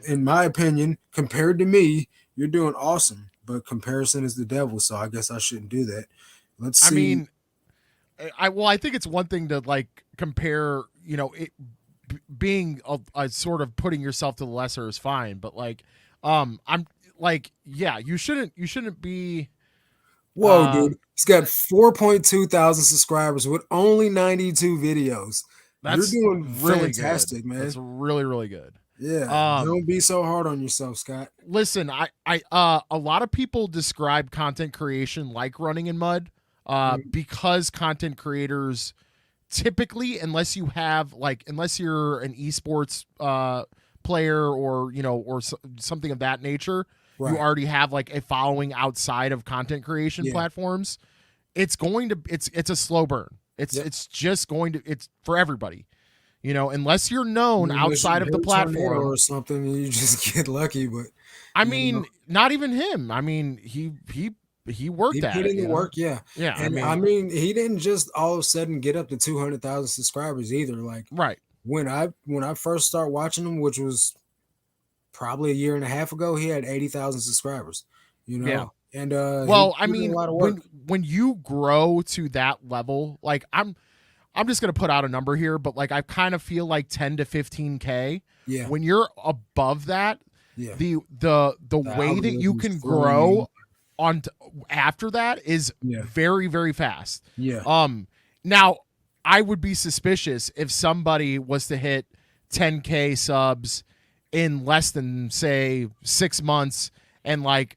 In my opinion, compared to me, you're doing awesome. But comparison is the devil, so I guess I shouldn't do that. Let's I see. mean, I think it's one thing to like compare. You know, it being a sort of putting yourself to the lesser is fine, but like, I'm like, yeah, you shouldn't be. Whoa, Uh, dude. He's got 4.2 thousand subscribers with only 92 videos. That's You're doing really fantastic, good. man. That's really really good. Yeah. Don't be so hard on yourself, Scott. Listen, a lot of people describe content creation like running in mud, because content creators typically, unless you're an esports player or something of that nature, you Right. already have like a following outside of content creation Yeah. platforms. It's a slow burn. It's just going to it's for everybody. Unless you're known Unless outside you of the hit a tornado platform. or something, you just get lucky. But I you mean, know, not even him. I mean, he worked he at put it. in the work, yeah. Yeah, And I mean, he didn't just all of a sudden get up to 200,000 subscribers either. Like right. when I first started watching him, which was probably a year and a half ago, he had 80,000 subscribers. Yeah. And Well, he I put in mean, a lot of work. when you grow to that level, like I'm just gonna put out a number here, but like I kind of feel like 10 to 15K. Yeah, When you're above that, yeah. the way that you algorithm's can throwing you. grow on after that is Yeah. very very fast. Yeah. Now I would be suspicious if somebody was to hit 10K subs in less than say 6 months and like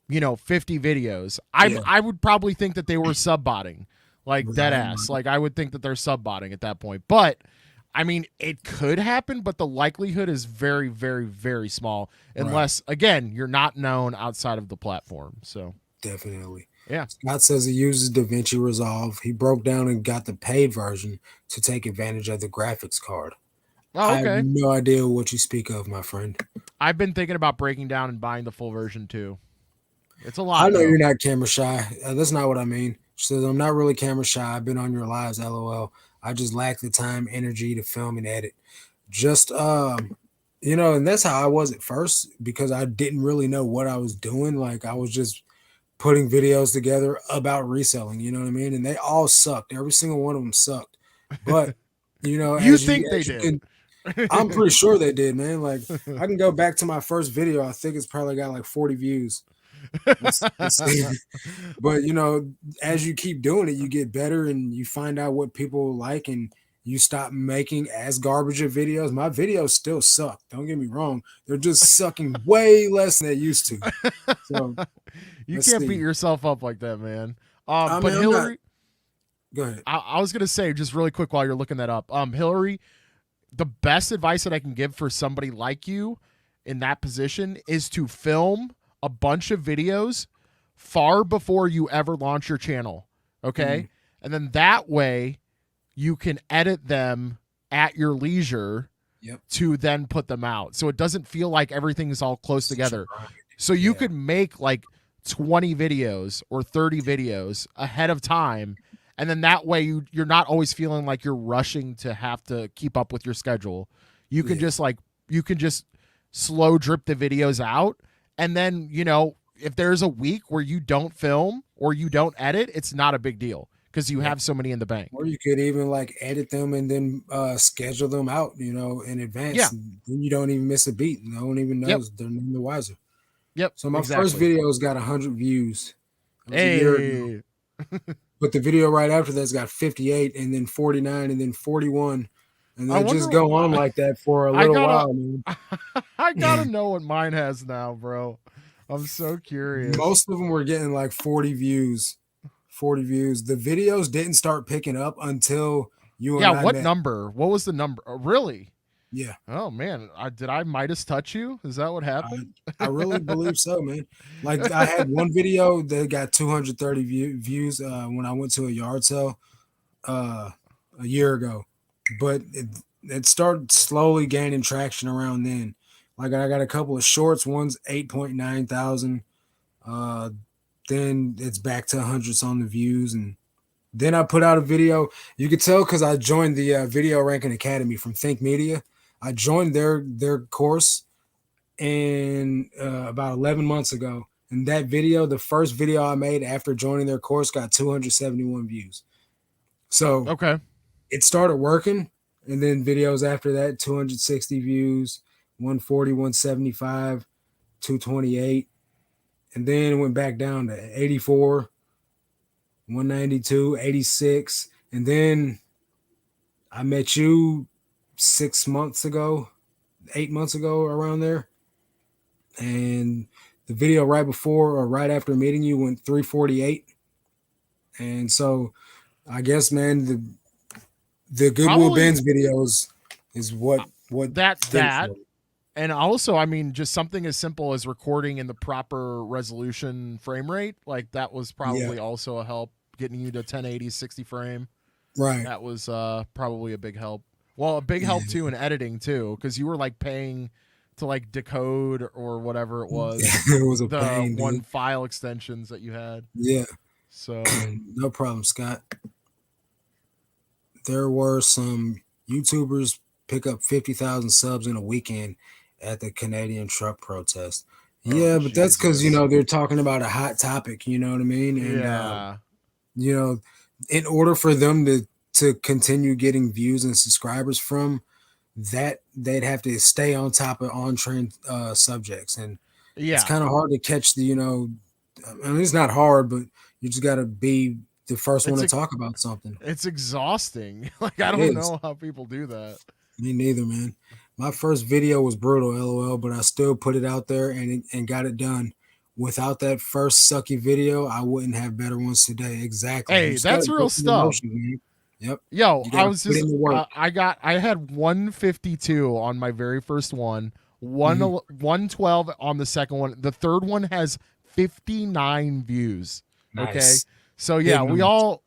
50 videos. Yeah. I would probably think that they were subbotting, like Right, dead ass. Like I would think that they're subbotting at that point. But I mean, it could happen, but the likelihood is very, very, very small unless, again, you're not known outside of the platform. So Definitely. yeah, Scott says he uses DaVinci Resolve. He broke down and got the paid version to take advantage of the graphics card. oh, I have okay. no idea what you speak of, my friend. I've been thinking about breaking down and buying the full version too. It's a I lot know though. you're not camera shy. That's not what I mean. She says, I'm not really camera shy. I've been on your lives, lol. I just lack the time, energy to film and edit. Just, and that's how I was at first because I didn't really know what I was doing. Like, I was just putting videos together about reselling, you know what I mean? And they all sucked. Every single one of them sucked. But, You as you, think they as you did. can, I'm pretty sure they did, man. Like, I can go back to my first video. I think it's probably got like 40 views. Let's see. But as you keep doing it, you get better and you find out what people like and you stop making as garbage of videos. My videos still suck. Don't get me wrong. They're just sucking way less than they used to. So You let's can't beat see. yourself up like that, man. I But mean, I'm not. Hillary, Go ahead. I was gonna say just really quick while you're looking that up. Hillary, the best advice that I can give for somebody like you in that position is to film a bunch of videos far before you ever launch your channel. Okay. Mm, And then that way you can edit them at your leisure yep. to then put them out. So it doesn't feel like everything is all close Such a together. grind. So you Yeah. could make like 20 videos or 30 videos ahead of time. And then that way you're not always feeling like you're rushing to have to keep up with your schedule. You can Yeah. just slow drip the videos out. And then, if there's a week where you don't film or you don't edit, it's not a big deal because you Yep. have so many in the bank. Or you could even like edit them and then schedule them out, in advance. Yeah. And then you don't even miss a beat. No one even Yep. knows. They're none the wiser. Yep. So my first Exactly. video's got 100 views. It was a year ago. Hey. But the video right after that's got 58 and then 49 and then 41. And I they wonder just go on what like that for a I little gotta while, man. I gotta know what mine has now, bro. I'm so curious. Most of them were getting like 40 views. 40 views. The videos didn't start picking up until you Yeah, and I what met. number? What was the number? Really? Yeah. Oh man, did I Midas touch you? Is that what I, happened? I really believe so, man. Like I had one video that got 230 views when I went to a yard sale uh, a year ago, but it started slowly gaining traction around then. Like I got a couple of shorts. One's 8.9 thousand. Uh, then it's back to hundreds on the views, and then I put out a video. You could tell because I joined the Video Ranking Academy from Think Media. I joined their course and about 11 months ago. And that video, the first video I made after joining their course, got 271 views. So Okay. it started working. And then videos after that, 260 views, 140, 175, 228. And then it went back down to 84, 192, 86. And then I met you 6 months ago, 8 months ago, around there. And the video right before or right after meeting you went 348. And so I guess, man, the Goodwill Probably Benz videos is what did it that. for me. And also, I mean, just something as simple as recording in the proper resolution frame rate, like that was Yeah, probably also a help getting you to 1080 60 frame. right. That was probably a big help. Well, a big help Yeah. too in editing too, because you were like paying to like decode or whatever it was It was a the pain, one dude. file extensions that you had. Yeah, So no problem, Scott. There were some YouTubers pick up 50,000 subs in a weekend at the Canadian truck protest. oh Yeah, but that's because Jesus. they're talking about a hot topic. You know what I mean? And Yeah. you know, in order for them to continue getting views and subscribers from that, they'd have to stay on top of on trend subjects, and it's Yeah. kind of hard to catch I mean, it's not hard, but you just got to be the first one It's to a talk about something. it's exhausting. Like I It don't is. know how people do that. Me neither, man. My first video was brutal, lol, but I still put it out there and got it done. Without that first sucky video, I wouldn't have better ones today. Exactly. You Hey, just got that's to real go through the stuff. motions, man. Yep. Yo, You got I to was put just in the work. I had 152 on my very first one, Mhm. 112 on the second one. The third one has 59 views. Okay. Nice. So yeah, Big we numbers. all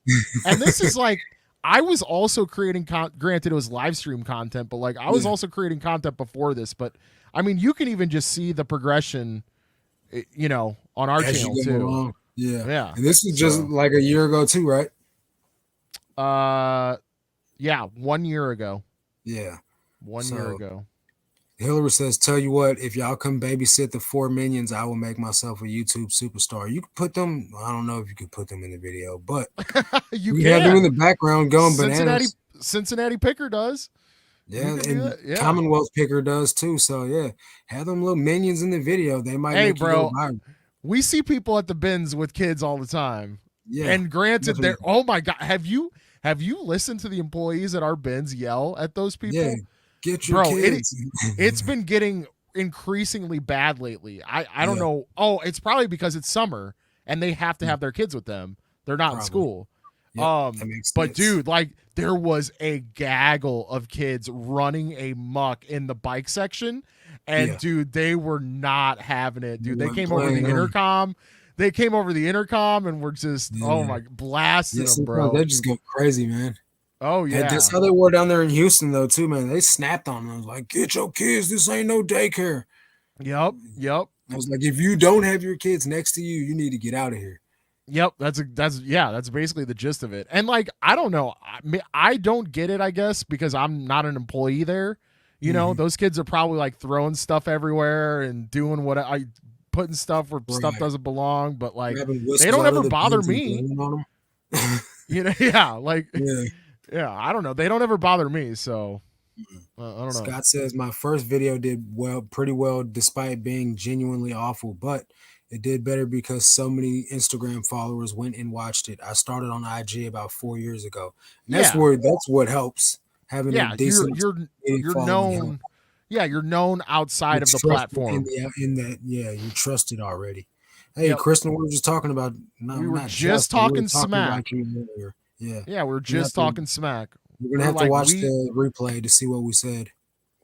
and this is like I was also creating granted it was live stream content, but like I was Yeah. also creating content before this, but I mean, you can even just see the progression on our as channel you go too. along. Yeah, Yeah. and this was just So, like a year ago too, right? uh, yeah, 1 year ago. Yeah. 1 year So ago. Hillary says, "Tell you what, if y'all come babysit the four minions, I will make myself a YouTube superstar." You could put them. I don't know if you could put them in the video, but You you have them in can. the background going Cincinnati bananas. Cincinnati Picker does. You Yeah, can do and that. Yeah. Commonwealth Picker does too. So yeah, have them little minions in the video. They might Hey, make you go bro, viral. we see people at the bins with kids all the time. Yeah, And granted, they're definitely. oh my god, have you listened to the employees at our bins yell at those Yeah, people? get your Bro, kids. it's been getting increasingly bad lately. I don't Yeah, know. Oh, it's probably because it's summer and they have to yeah, have their kids with them. They're not in probably. school. Yep, that makes But sense. dude, like there was a gaggle of kids running a muck in the bike section, and Yeah, dude, they were not having it, you dude. They wasn't came over playing, the huh? intercom. They came over the intercom and were just, oh Yeah, my, blasting yeah. them, Sometimes they bro. just go crazy, man. Oh That's yeah. how they were down there in Houston, though, too, man. They snapped on them. Like, get your kids. This ain't no daycare. Yep. Yep. I was like, if you don't have your kids next to you, you need to get out of here. Yep, that's basically the gist of it. And like I don't know, I don't get it, I guess, because I'm not an employee there. Hmm. Those kids are probably like throwing stuff everywhere and doing what I putting stuff where stuff Right. doesn't belong, but like Grabbing they whistles don't out of ever the bother bins and me. blowing on them. Yeah, like Yeah. yeah, I don't know. They don't ever bother me, so I don't know. Scott says my first video did pretty well, despite being genuinely awful, but it did better because so many Instagram followers went and watched it. I started on IG about 4 years ago, and Yeah. that's what helps. Having a Yeah, you're decent you're you're following helps. known. Yeah, you're known outside of It's the trusted platform. in that, yeah, you're trusted already. Hey, Yep. Kristen, we were just talking about We were not just just, but we were talking talking about smack. you earlier. Yeah, Yeah, we were we're gonna have just to talking smack. we're gonna We're have to like watch the replay to see what we said.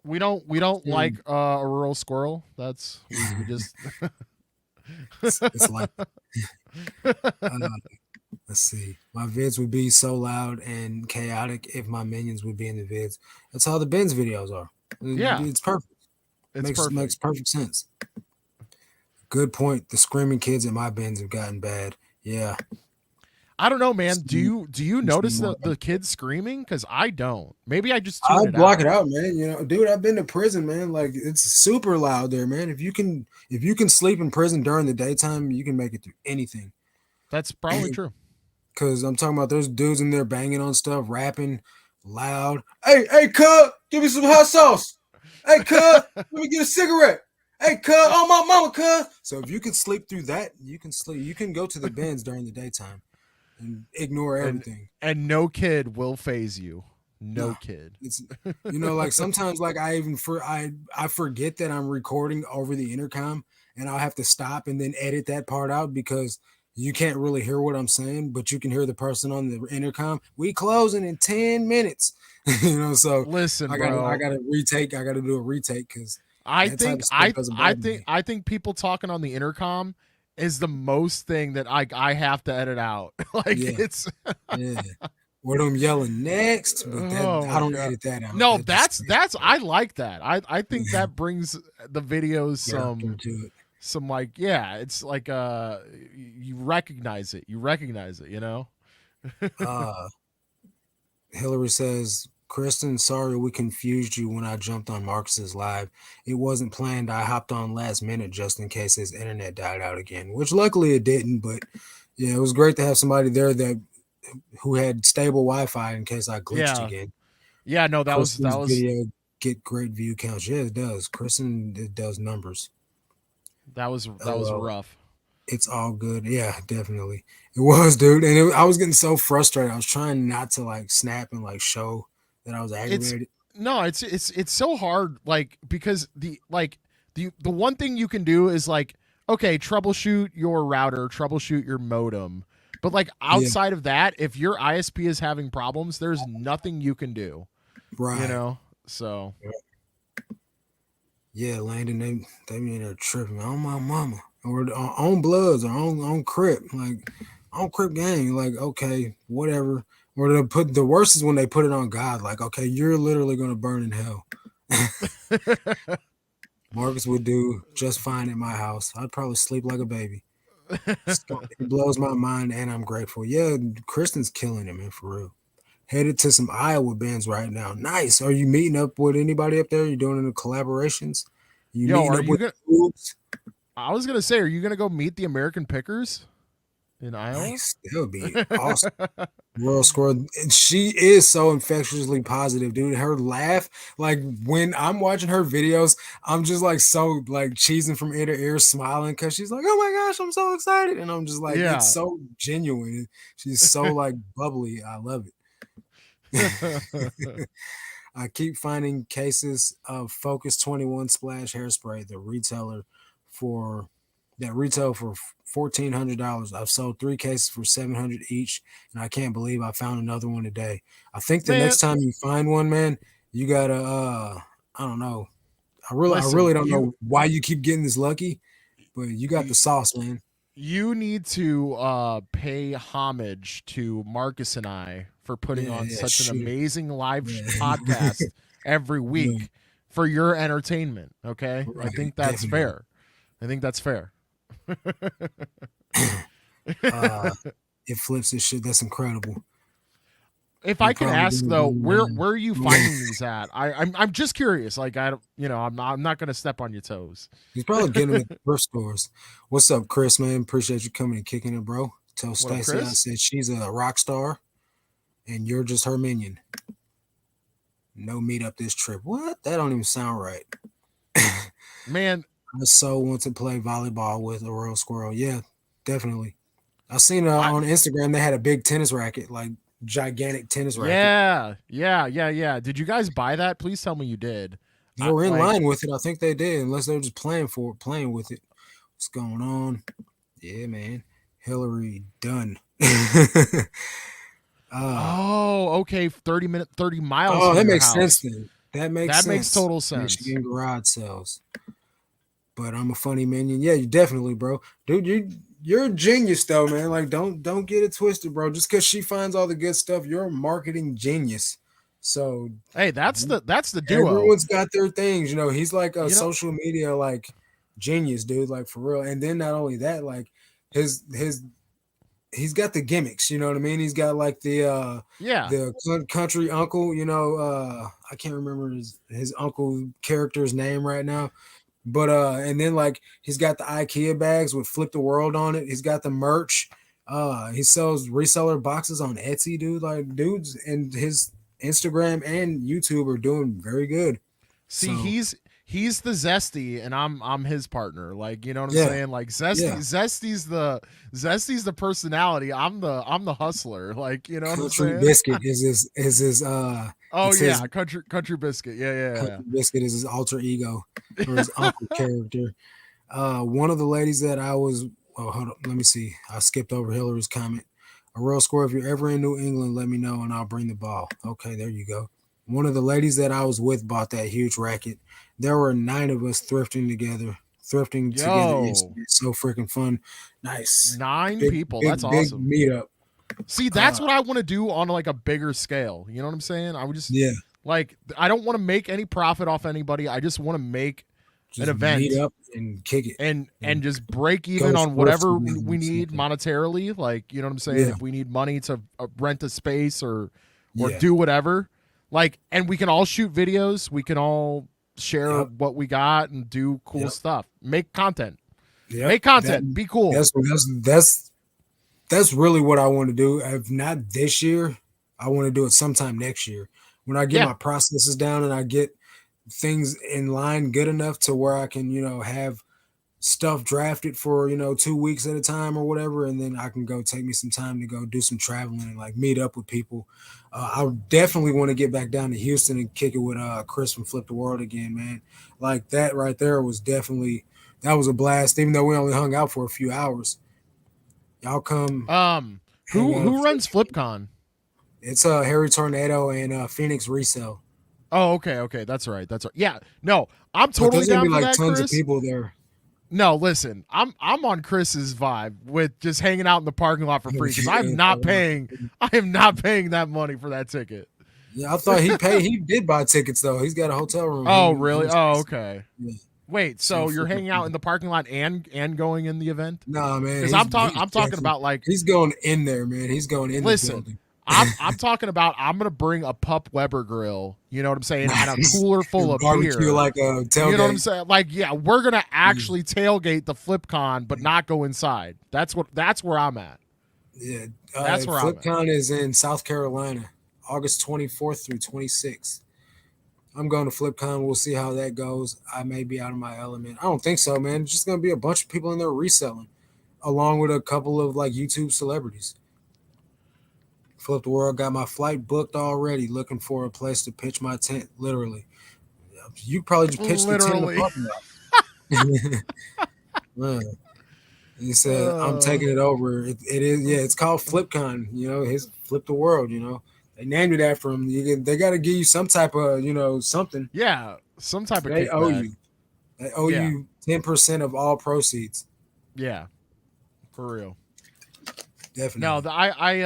we don't like Mm, a rural squirrel. That's we just it's like uh, let's see. My vids would be so loud and chaotic if my minions would be in the vids. That's how the Ben's videos are. yeah, It's perfect. it's Makes perfect. perfect sense. Good point. The screaming kids in my bins have gotten bad. Yeah. I don't know, man. Do Scream- you do you scream notice more. the kids screaming? Because I don't. Maybe I just I tune it block it out. out, man. Dude, I've been to prison, man. Like it's super loud there, man. If you can sleep in prison during the daytime, you can make it through anything. That's probably true. Cause I'm talking about there's dudes in there banging on stuff, rapping loud. Hey, cuz, give me some hot sauce. Hey, cuz, let me get a cigarette. Hey, cuz, oh my mama, cuz. So if you can sleep through that, you can sleep. You can go to the bins during the daytime and ignore and everything. and no kid will phase you. No, No kid. it's like sometimes like I forget that I'm recording over the intercom, and I'll have to stop and then edit that part out because you can't really hear what I'm saying, but you can hear the person on the intercom. We closing in 10 minutes, So Listen, I bro. gotta retake. I gotta do a retake because I that type think of stuff I doesn't I bother think me. I think people talking on the intercom is the most thing that I have to edit out. Like Yeah, it's yeah. Or them yelling next, but that oh I my don't god. edit that out. No, That just that's I like that. I think that brings the videos character to it. some like yeah, it's like you recognize it. You recognize it, you know? Uh Hillary says, Kristen, sorry we confused you when I jumped on Marcus's live. It wasn't planned. I hopped on last minute just in case his internet died out again, which luckily it didn't. But yeah, it was great to have somebody there that who had stable Wi-Fi in case I glitched Yeah. again. Yeah, no, that Kristen's was video get great view counts. Yeah, it does. Kristen, it does numbers. that was LOL. rough. It's all good. Yeah, definitely. It was, dude. And I was getting so frustrated. I was trying not to like snap and like show that I was It's aggravated. no, it's so hard like because the one thing you can do is like okay, troubleshoot your router, troubleshoot your modem. But like Yeah, outside of that, if your ISP is having problems, there's nothing you can do, you right. know? So, Yeah, Landon, they be in there tripping on my mama or on Bloods or on Crip, like on Crip gang, like okay, whatever. Or they put the worst is when they put it on God, like okay, you're literally gonna burn in hell. Marcus would do just fine at my house. I'd probably sleep like a baby. It blows my mind, and I'm grateful. Yeah, Kristen's killing it, man, for real. Headed to some Iowa bands right now. Nice. Are you meeting up with anybody up there? You doing any collaborations? You Yo, meeting are up you with gonna? groups? I was gonna say, are you gonna go meet the American Pickers in Iowa? Nice. That would be awesome. World Squirrel. And she is so infectiously positive, dude. Her laugh, like when I'm watching her videos, I'm just like so like cheesing from ear to ear, smiling because she's like, "Oh my gosh, I'm so excited," and I'm just like, it's Yeah. so genuine. She's so like bubbly. I love it. I keep finding cases of Focus 21 Splash hairspray, the retailer for that retail for $1,400. I've sold 3 cases for 700 each, and I can't believe I found another one today. I think the Man, next time you find one, man, you gotta I don't know. I listen, really don't know why you keep getting this lucky, but you got the you sauce, man. you need to pay homage to Marcus and I for putting Yeah, on yeah, such an shoot it. amazing live Yeah. podcast every Yeah, week for your entertainment. Okay, I right, think that's definitely. fair. I think that's fair. uh it flips this shit. That's incredible. If He I can probably ask didn't though, go around. where are you finding these at? I'm just curious. Like I don't, I'm not gonna step on your toes. He's probably getting them at the thrift stores. What's up, Chris, man? Appreciate you coming and kicking it, bro. Tell What up, Stacy I Chris? said she's a rock star and you're just her minion. No meet up this trip. What? That don't even sound right. I Man, so want to play volleyball with a royal squirrel. Yeah, definitely. I seen I on Instagram they had a big tennis racket, like gigantic tennis racket. yeah. Did you guys buy that? Please tell me you did. They were in Like, line with it. I think they did, unless they were just playing with it. What's going on? Yeah, man. Hillary done. uh okay, 30 miles oh, from that your makes sense house. then. That makes That makes sense. total sense. Michigan garage sales. But I'm a funny minion. Yeah, you definitely, bro. Dude, you're a genius though, man. Like don't get it twisted, bro. Just because she finds all the good stuff, you're a marketing genius. So Hey, that's the duo. everyone's got their things, you know. He's like a You know? social media like genius, dude, like for real. And then not only that, like his he's got the gimmicks, you know what I mean? He's got like Yeah. the country uncle, you know, I can't remember his uncle character's name right now. But and then like he's got the IKEA bags with flip the world on it. He's got the merch. He sells reseller boxes on Etsy, dude. Like dudes and his Instagram and YouTube are doing very good. See, So he's the zesty and I'm his partner. Like, you know what I'm yeah, saying? Like yeah. Zesty's the personality. I'm the hustler. Like, you know what I'm Country saying? Biscuit is his Oh it's his yeah, country biscuit. Yeah. Country Biscuit is his alter ego or his uncle character. One of the ladies that I was, oh, hold on, let me see. I skipped over Hillary's comment. A real score. If you're ever in New England, let me know and I'll bring the ball. Okay, there you go. One of the ladies that I was with bought that huge racket. There were 9 of us thrifting together. Thrifting together is Yo, so freaking fun. Nice. 9 people. That's Big awesome. meetup. See, that's Uh, what I want to do on like a bigger scale. You know what I'm saying? I would just yeah, like I don't want to make any profit off anybody. I just want to make an just meet event up and kick it and and just break go even on thrift whatever together we or need something. monetarily. Like, you know what I'm saying? Yeah, If we need money to rent a space or yeah, do whatever, like, and we can all shoot videos. We can all share yep, what we got and do cool yep, stuff. Make content. yep. Make content. Be cool. That's really what I want to do. If not this year, I want to do it sometime next year when I get Yeah. my processes down and I get things in line good enough to where I can, have stuff drafted for 2 weeks at a time or whatever, and then I can go take me some time to go do some traveling and like meet up with people. I definitely want to get back down to Houston and kick it with Chris from Flip the World again, man. Like that right there was definitely that was a blast. Even though we only hung out for a few hours, y'all come hang Who out. who runs FlipCon? It's Harry Tornado and Phoenix Resell. Oh, okay. That's right. That's right. Yeah. No, I'm But totally there's gonna be down for like that, tons of Chris. people there. No, listen, I'm on Chris's vibe with just hanging out in the parking lot for free because I am not paying that money for that ticket. Yeah, I thought he paid. He did buy tickets though. He's got a hotel room. Oh, He really? was, Oh, okay. yeah. Wait, So so you're flip hanging out in the parking lot and going in the event? Nah, man, Because I'm talking about like, he's going in there, man. He's going in the listen, building. I'm talking about I'm gonna bring a Pup Weber grill. You know what I'm saying? And a Nice. cooler full of Barbecue beer. like a You know what I'm tailgate. saying? Like, yeah, we're gonna Yeah. actually tailgate the FlipCon, but not go inside. That's where I'm at. Yeah. That's where I'm at. FlipCon is in South Carolina, August 24th through 26th. I'm going to FlipCon. We'll see how that goes. I may be out of my element. I don't think so, man. It's just going to be a bunch of people in there reselling, along with a couple of like YouTube celebrities. Flip the World got my flight booked already. Looking for a place to pitch my tent. Literally, you probably just pitched the tent in the Literally. parking lot. Man, he said, "I'm Uh, taking it over." It is, yeah. It's called FlipCon. You know, his Flip the World. You know, they named it after him. They got to give you some type of, something. yeah, some type of They owe kickback. you. They owe Yeah, you 10% of all proceeds. yeah, for real. No, Definitely.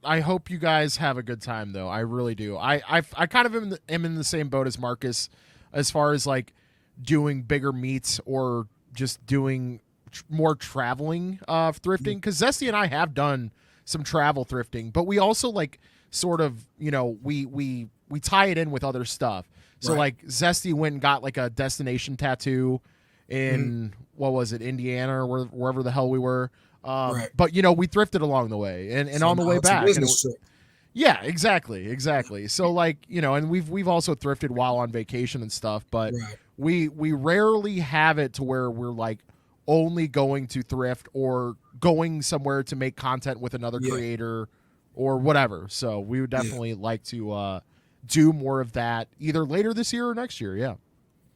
I hope you guys have a good time though. I really do. I kind of am in the same boat as Marcus, as far as like doing bigger meets or just doing more traveling thrifting, because Zesty and I have done some travel thrifting, but we also like sort of, we tie it in with other stuff. So Right. like Zesty went and got like a destination tattoo Mhm. in, what was it, Indiana, or wherever the hell we were. Right. But we thrifted along the way and So on the now way it's a back, and business trip. yeah, exactly. So like, and we've also thrifted while on vacation and stuff, but Right. we rarely have it to where we're like only going to thrift or going somewhere to make content with another Yeah. creator or whatever. So we would Yeah. definitely like to do more of that either later this year or next year. Yeah.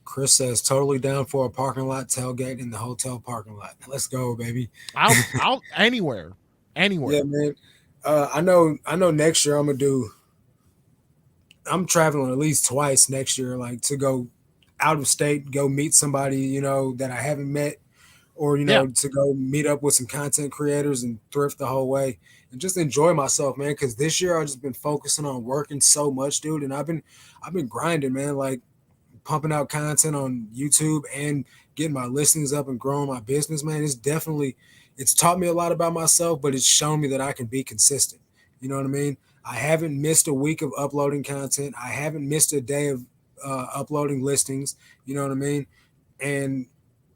Chris says totally down for a parking lot tailgate in the hotel parking lot. Let's go, baby. I'll anywhere. Yeah, Anywhere. man. I know next year I'm traveling at least twice next year, like to go out of state, go meet somebody, that I haven't met, or, Yeah. to go meet up with some content creators and thrift the whole way and just enjoy myself, man. Cause this year I've just been focusing on working so much, dude. And I've been grinding, man, like pumping out content on YouTube and getting my listings up and growing my business, man. It's taught me a lot about myself, but it's shown me that I can be consistent. You know what I mean? I haven't missed a week of uploading content. I haven't missed a day of uploading listings. You know what I mean? And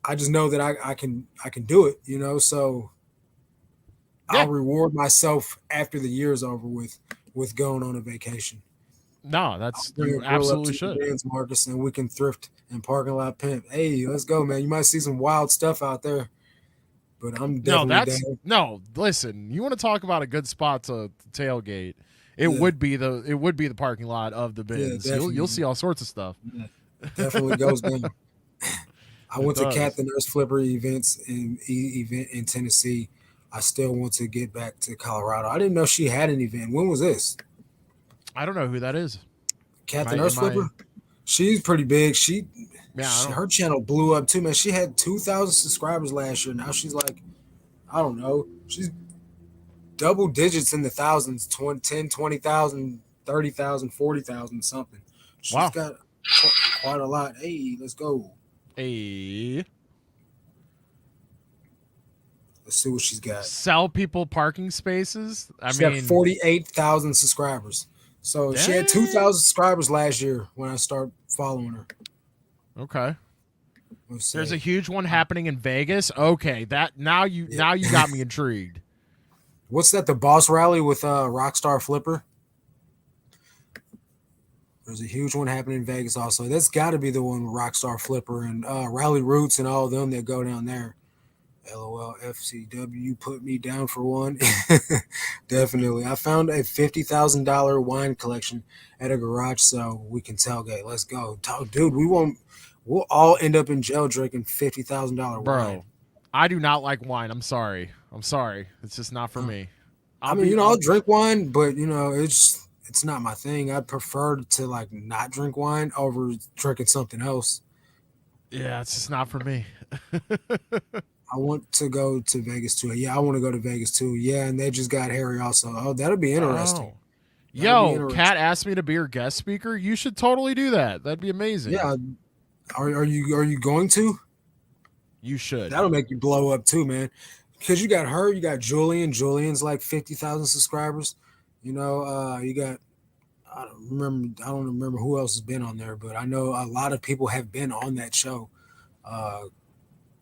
I just know that I can do it. So Yeah. I'll reward myself after the year's over with going on a vacation. No, I'll that's, bring you a grill up absolutely to should. the dance, Marcus, and we can thrift and parking lot pimp. Hey, let's go, man. You might see some wild stuff out there, but I'm No, definitely that's down. no. Listen, you want to talk about a good spot to tailgate? It Yeah, would be the parking lot of the yeah, bins. You'll see definitely. all sorts of stuff. Yeah, definitely goes down. I It went to Cat does. the Nurse Flipper event in Tennessee. I still want to get back to Colorado. I didn't know she had an event. When was this? I don't know who that is. Cat the Nurse Am I? Flipper. She's pretty big. Yeah, I don't. Her channel blew up too, man. She had 2,000 subscribers last year. Now she's like, I don't know. She's double digits in the thousands, 20, 10, 20,000, 30,000, 40,000, something. She's Wow. got quite a lot. Hey, let's go. A Let's see what she's got. sell people parking spaces. I She's got mean, 48,000 subscribers. So she had dang. 2,000 subscribers last year when I started following her. Okay. Let's There's a say, huge one happening in Vegas. Okay, that now you yeah. got me intrigued. What's that? The Boss Rally with Rockstar Flipper? There's a huge one happening in Vegas also. That's got to be the one with Rockstar Flipper and Rally Roots and all of them that go down there. LOL FCW put me down for one. Definitely. I found a $50,000 wine collection at a garage sale. We can tailgate. Let's go. Dude, we'll all end up in jail drinking $50,000 wine. Bro, I do not like wine. I'm sorry. I'm sorry. It's just not for Uh, me. I I'll mean, be I'll I'll drink wine, but it's not my thing. I prefer to like not drink wine over drinking something else. Yeah, it's just not for me. I want to go to Vegas too. Yeah, I want to go to Vegas too. Yeah, and they just got Harry also. Oh, that'll be interesting. Oh. That'll be Yo, Kat interesting. asked me to be her guest speaker. You should totally do that. That'd be amazing. Yeah, Are you going to? You should. That'll make you blow up too, man. Because you got her, you got Julian. Julian's like 50,000 subscribers. You got I don't remember who else has been on there, but I know a lot of people have been on that show. Uh,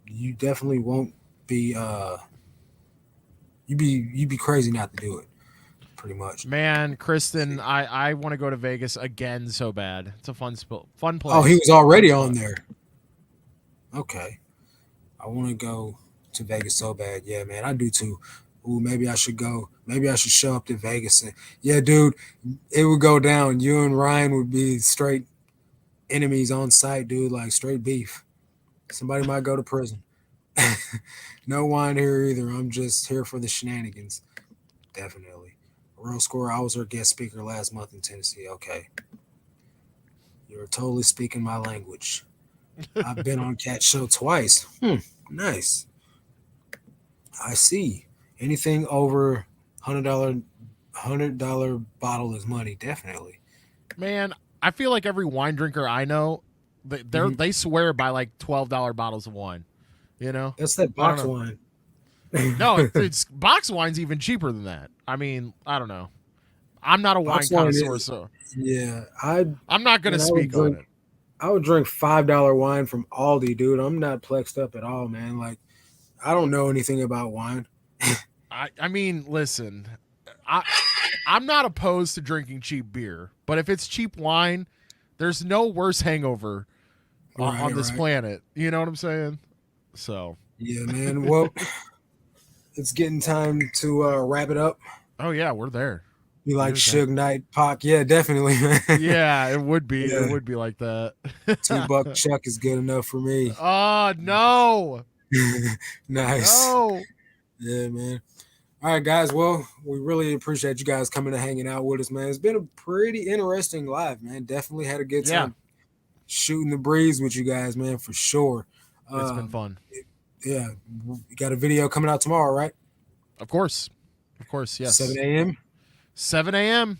you definitely won't be you'd be crazy not to do it, pretty much. Man, Kristen, I want to go to Vegas again so bad. It's a fun Oh, he place. was already Fun on spot. there. Okay. I want to go to Vegas so bad. Yeah, man, I do too. Ooh, maybe I should go. Maybe I should show up to Vegas. Yeah, dude, it would go down. You and Ryan would be straight enemies on site, dude, like straight beef. Somebody might go to prison. No wine here either. I'm just here for the shenanigans. Definitely. Real score. I was our guest speaker last month in Tennessee. Okay. You're totally speaking my language. I've been on Cat Show twice. Nice. I see. Anything over $100 bottle is money, definitely. Man, I feel like every wine drinker I know, Hmm. they swear by like $12 bottles of wine. You know, That's that I don't box know. wine. No, it's box wine's even cheaper than that. I mean, I don't know. I'm not a wine Box wine connoisseur, is, so yeah. I I'm not gonna man, I would speak on drink it. I would drink $5 wine from Aldi, dude. I'm not plexed up at all, man. Like I don't know anything about wine. I mean, listen, I I'm not opposed to drinking cheap beer, but if it's cheap wine, there's no worse hangover Right, on this right. planet. You know what I'm saying? So, Yeah, man. Well, it's getting time to wrap it up. oh yeah, we're there. You like We're there. Suge Knight, Pac? Yeah, definitely, man. Yeah, it would be. It Yeah, would be like that. $2 Chuck is good enough for me. Oh no, Nice. no. Yeah, man. All right, guys. Well, we really appreciate you guys coming and hanging out with us, man. It's been a pretty interesting live, man. Definitely had a good Yeah, time shooting the breeze with you guys, man, for sure. it's been Um, fun. yeah, we got a video coming out tomorrow, right? Of course, of course. 7 Yes, a.m. 7 a.m.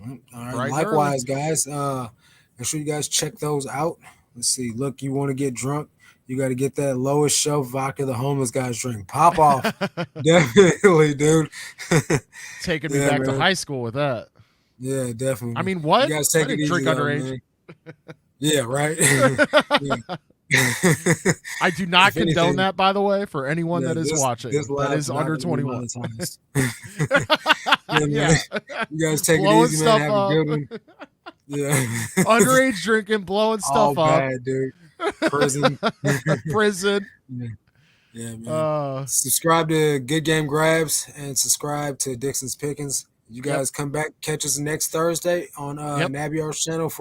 All right. bright and early. Likewise, guys. Make sure you guys check those out. Let's see. Look, you want to get drunk? You got to get that lowest shelf vodka the homeless guys drink. Pop off. Definitely, dude. Taking me Yeah, back to man. high school with that. Yeah, I definitely. mean, You what? guys I take it didn't drink easy though, underage. man. Yeah, right. Yeah. I do not If condone anything, that, by the way, for anyone yeah, that is this watching that live's is not under going to be 21. monetized. Yeah, man. Yeah, You guys take it blowing easy, man. stuff Have a up, good one. Yeah. underage drinking, blowing All stuff up, bad, dude. Prison. prison. Yeah. Yeah, man. Uh, Subscribe to Good Game Grabs and subscribe to Dixon's Pickins. You yep, guys come back, catch us next Thursday on yep. Nabiar's channel for